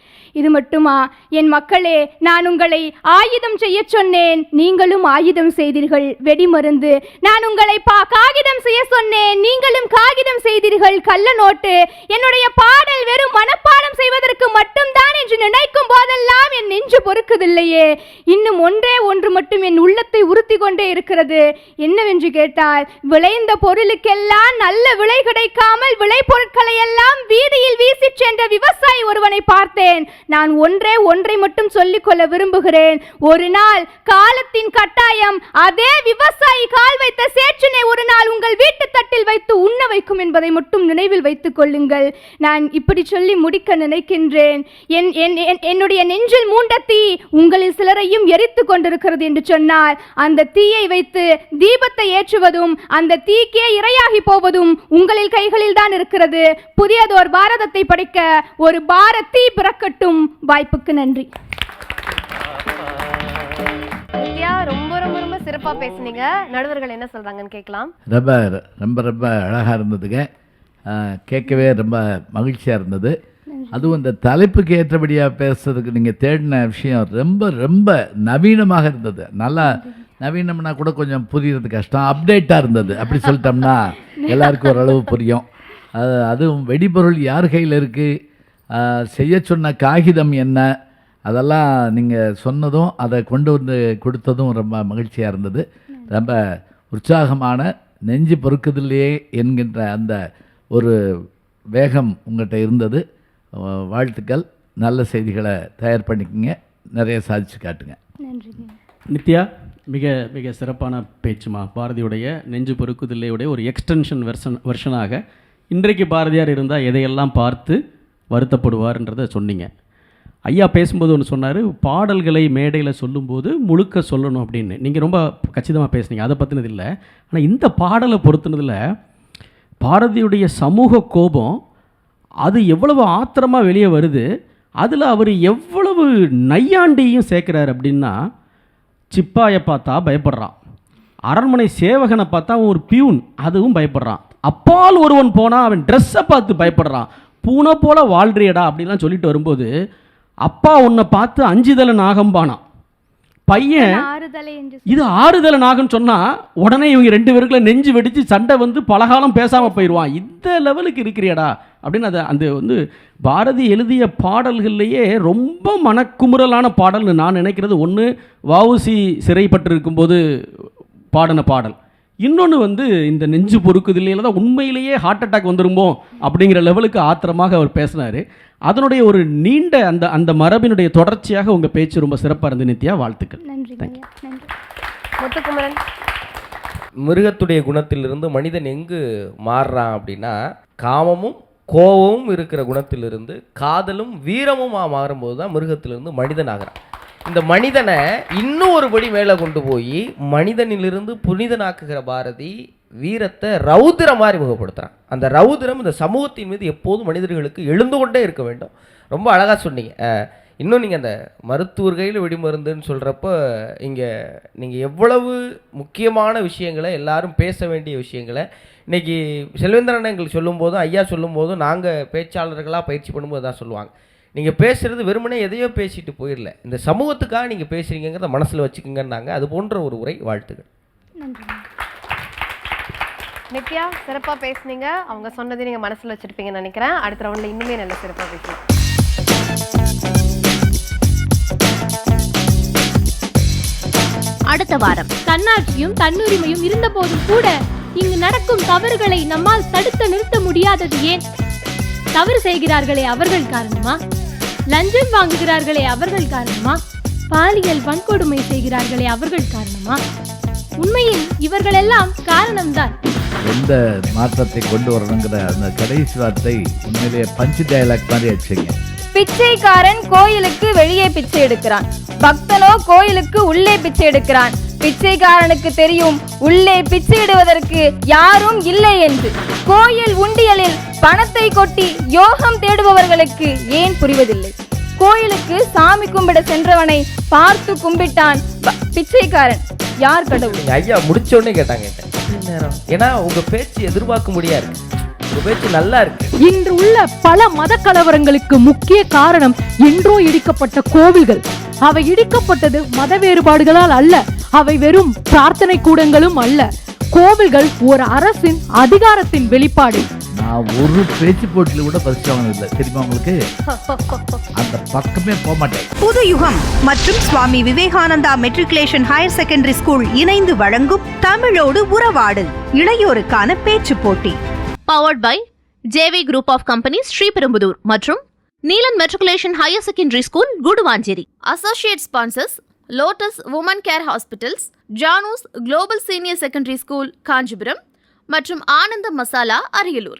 இது மட்டுமா என் மக்களே, நான் உங்களை ஆயுதம் செய்ய சொன்னேன், நீங்களும் ஆயுதம் செய்தீர்கள், வெடிமருந்து. நான் உங்களை காகிதம் செய்ய சொன்னேன், நீங்களும் காகிதம் செய்தீர்கள், கள்ள நோட்டு. என்னுடைய பாடல் வெறும் மனப்பாடம் செய்வதற்கு மட்டும்தான் என்று நினைக்கும் போதெல்லாம் என் நெஞ்சு பொறுக்குதில்லையே. இன்னும் ஒன்றே ஒன்று மட்டும் என் உள்ளத்தை உறுத்தி கொண்டே இருக்கிறது. என்னவென்று கேட்டால், விளைந்த பொருளுக்கெல்லாம் நல்ல விலை கிடைக்காமல் விளைபொருட்களை எல்லாம் வீதியில் வீசி சென்ற விவசாயி ஒருவனை பார்த்தேன். நான் ஒன்றை மட்டும் சொல்லிக் கொள்ள விரும்புகிறேன். ஒரு நாள் காலத்தின் கட்டாயம் அதே விவசாயி கால் வைத்த சேற்றினை ஒரு நாள் உங்கள் வீட்டு தட்டில் வைத்து உண்ண வைக்கும் என்பதை மட்டும் நினைவில் வைத்துக் கொள்ளுங்கள். நான் இப்படி சொல்லி முடிக்க நினைக்கின்றேன். என்னுடைய நெஞ்சில் மூண்ட தீ உங்களில் சிலரையும் எரித்து கொண்டிருக்கிறது என்று சொன்னால், அந்த தீயை வைத்து தீபத்தை ஏற்றுவதும் அந்த தீக்கே இரையாகி போவதும் உங்களில் கைகளில் தான் இருக்கிறது. புதியதோர் பாரதத்தை படைக்க ஒரு பாரதி பிறக்கட்டும். வாய்ப்புக்கு நன்றி. ரொம்ப ரொம்ப ரொம்ப சிறப்பா பேசுனீங்க. நடுவர்கள் என்ன சொல்றாங்கன்னு கேட்கலாம். ரொம்ப ரொம்ப ரொம்ப அழகாக இருந்ததுங்க. கேட்கவே ரொம்ப மகிழ்ச்சியாக இருந்தது. அதுவும் இந்த தலைப்புக்கு ஏற்றபடியாக பேசுறதுக்கு நீங்கள் தேடின விஷயம் ரொம்ப ரொம்ப நவீனமாக இருந்தது. நல்லா நவீனம்னா கூட கொஞ்சம் புரியுறது கஷ்டம், அப்டேட்டாக இருந்தது. அப்படி சொல்லிட்டோம்னா எல்லாருக்கும் ஓரளவு புரியும். அதுவும் வெடிபொருள் யார் கையில் இருக்குது, செய்ய சொன்ன காகிதம் என்ன, அதெல்லாம் நீங்கள் சொன்னதும் அதை கொண்டு வந்து கொடுத்ததும் ரொம்ப மகிழ்ச்சியாக இருந்தது. ரொம்ப உற்சாகமான நெஞ்சு பொறுக்குதில்லையே என்கின்ற அந்த ஒரு வேகம் உங்கள்கிட்ட இருந்தது. வாழ்த்துக்கள். நல்ல செய்திகளை தயார் பண்ணிக்கங்க, நிறைய சாதிச்சு காட்டுங்க. நித்யா, மிக மிக சிறப்பான பேச்சுமா. பாரதியுடைய நெஞ்சு பொறுக்குதில்லையுடைய ஒரு எக்ஸ்டென்ஷன் வெர்ஷனாக இன்றைக்கு பாரதியார் இருந்தால் எதையெல்லாம் பார்த்து வருத்தப்படுவார்ன்றதை சொன்னீங்க. ஐயா பேசும்போது ஒன்று சொன்னார், பாடல்களை மேடையில் சொல்லும்போது முழுக்க சொல்லணும் அப்படின்னு. நீங்கள் ரொம்ப கச்சிதமாக பேசுனீங்க, அதை பற்றினது இல்லை. ஆனால் இந்த பாடலை பொறுத்துனதில் பாரதியுடைய சமூக கோபம் அது எவ்வளவு ஆத்திரமாக வெளியே வருது. அதில் அவர் எவ்வளவு நையாண்டியும் சேர்க்குறாரு அப்படின்னா, சிப்பாயை பார்த்தா பயப்படுறான், அரண்மனை சேவகனை பார்த்தா அவன் ஒரு பியூன் அதுவும் பயப்படுறான், அப்பால் ஒருவன் போனால் அவன் ட்ரெஸ்ஸை பார்த்து பயப்படுறான், பூனை போல வாழ்றியடா அப்படின்லாம் சொல்லிட்டு வரும்போது, அப்பா உன்னை பார்த்து அஞ்சுதல நாகம்பானான் பையன், இது ஆறுதல நாகம்னு சொன்னால் உடனே இவங்க 2 பேருக்குள்ள நெஞ்சு வெடித்து சண்டை வந்து பலகாலம் பேசாமல் போயிடுவான். இந்த லெவலுக்கு இருக்கிறியடா அப்படின்னு. அதை அந்த வந்து பாரதி எழுதிய பாடல்கள்லேயே ரொம்ப மனக்குமுறலான பாடல்னு நான் நினைக்கிறது ஒன்று வஉசி சிறைப்பட்டு இருக்கும்போது பாடின பாடல், இன்னொன்று வந்து இந்த நெஞ்சு பொறுக்குதில்லையில தான் உண்மையிலேயே ஹார்ட் அட்டாக் வந்துருமோ அப்படிங்கிற லெவலுக்கு ஆத்திரமாக அவர் பேசினார். அதனுடைய ஒரு நீண்ட அந்த அந்த மரபினுடைய தொடர்ச்சியாக உங்கள் பேச்சு ரொம்ப சிறப்பாக இருந்து நித்யா. வாழ்த்துக்கள். முத்துக்குமரன், மிருகத்துடைய குணத்திலிருந்து மனிதன் எங்கு மாறுறான் அப்படின்னா, காமமும் கோபமும் இருக்கிற குணத்திலிருந்து காதலும் வீரமும் மாறும்போது தான் மிருகத்திலிருந்து மனிதன் ஆகிறான். இந்த மனிதனை இன்னும் ஒரு படி மேலே கொண்டு போய் மனிதனிலிருந்து புனிதனாக்குகிற பாரதி வீரத்தை ரௌதிர மாதிரி முகப்படுத்துகிறான். அந்த ரௌதிரம் இந்த சமூகத்தின் மீது எப்போதும் மனிதர்களுக்கு எழுந்து கொண்டே இருக்க வேண்டும். ரொம்ப அழகாக சொன்னீங்க. இன்னும் நீங்கள் அந்த மருத்துவர் கையில் வெடிமருந்துன்னு சொல்கிறப்ப இங்கே நீங்கள் எவ்வளவு முக்கியமான விஷயங்களை, எல்லாரும் பேச வேண்டிய விஷயங்களை இன்றைக்கி செல்வேந்திரன் எங்களுக்கு சொல்லும்போதும் ஐயா சொல்லும்போதும் நாங்கள் பேச்சாளர்களாக பயிற்சி பண்ணும்போது தான் சொல்லுவாங்க, நீங்கள் பேசுகிறது வெறுமனே எதையோ பேசிட்டு போயிடல, இந்த சமூகத்துக்காக நீங்கள் பேசுகிறீங்கிறத மனசில் வச்சுக்கோங்கன்னாங்க. அது போன்ற ஒரு உரை. வாழ்த்துக்கள். நித்யா, சிறப்பாக பேசுனீங்க. அவங்க சொன்னதை நீங்கள் மனசில் வச்சுருப்பீங்கன்னு நினைக்கிறேன். அடுத்த ரவுண்டில் இன்னுமே நல்ல சிறப்பாக பேசுங்க. அடுத்த வாரம் தன்னாட்சியும் தன்னுரிமையும் இருந்த போதும் கூட இங்கு நடக்கும் தவறுகளை நம்மால் தடுத்து நிறுத்த முடியாதது ஏன்? தவறு செய்கிறார்களே அவர்கள் காரணமா? லஞ்சம் வாங்குகிறார்களே அவர்கள் காரணமா? பாலியல் வன்கொடுமை செய்கிறார்களே அவர்கள் காரணமா? உண்மையில் இவர்கள் எல்லாம் காரணம்தான். எந்த மாற்றத்தை கொண்டு வரணுங்கிற அந்த கடைசி வார்த்தை உண்மையிலேயே பஞ்சு டயலாக் மாதிரி ஆச்சுங்க. பிச்சைக்காரன் கோயிலுக்கு வெளியே பிச்சை எடுக்கிறான், பக்தனோ கோயிலுக்கு உள்ளே பிச்சை எடுக்கிறான். பிச்சைக்காரனுக்கு தெரியும் உள்ளே பிச்சையிடுவதற்கு யாரும் இல்லை என்று. கோயில் உண்டியலில் பணத்தை கொட்டி யோகம் தேடுபவர்களுக்கு ஏன் புரிவதில்லை? கோயிலுக்கு சாமி கும்பிட சென்றவனை பார்த்து கும்பிட்டான் பிச்சைக்காரன். யார் கடவுள்? ஐயா முடிச்ச உடனே கேட்டாங்க, ஏன்னா உங்க பேச்சு எதிர்பார்க்க முடியாது, உங்க பேச்சு நல்லா இருக்கு. இன்று உள்ள பல மத கலவரங்களுக்கு முக்கிய காரணம் என்றோ இடிக்கப்பட்ட கோவில்கள். அவை இடிக்கப்பட்டது மத வேறுபாடுகளால் அல்ல, அவை வெறும் பிரார்த்தனை கூடங்களும் அல்ல. கோவில்கள் ஒரு அரசின் அதிகாரத்தின் வெளிப்பாடு. நான் ஒரு பேச்சு போட்டியில் கூட பரிசு வாங்கினதில்லை தெரியுமா உங்களுக்கு? அந்த அந்த பக்கமே போக மாட்டேன். புது யுகம் மற்றும் Swami Vivekananda matriculation higher secondary school இணைந்து வழங்கும் தமிழோடு உறவாடு இளையோருக்கான பேச்சு போட்டி. Powered by JV group of companies Sriperumbudur மற்றும் Neelan matriculation higher secondary school Guduvanchery. Associate sponsors Lotus women care hospitals, Janus global senior secondary school Kanchipuram மற்றும் ஆனந்த மசாலா அரியலூர்.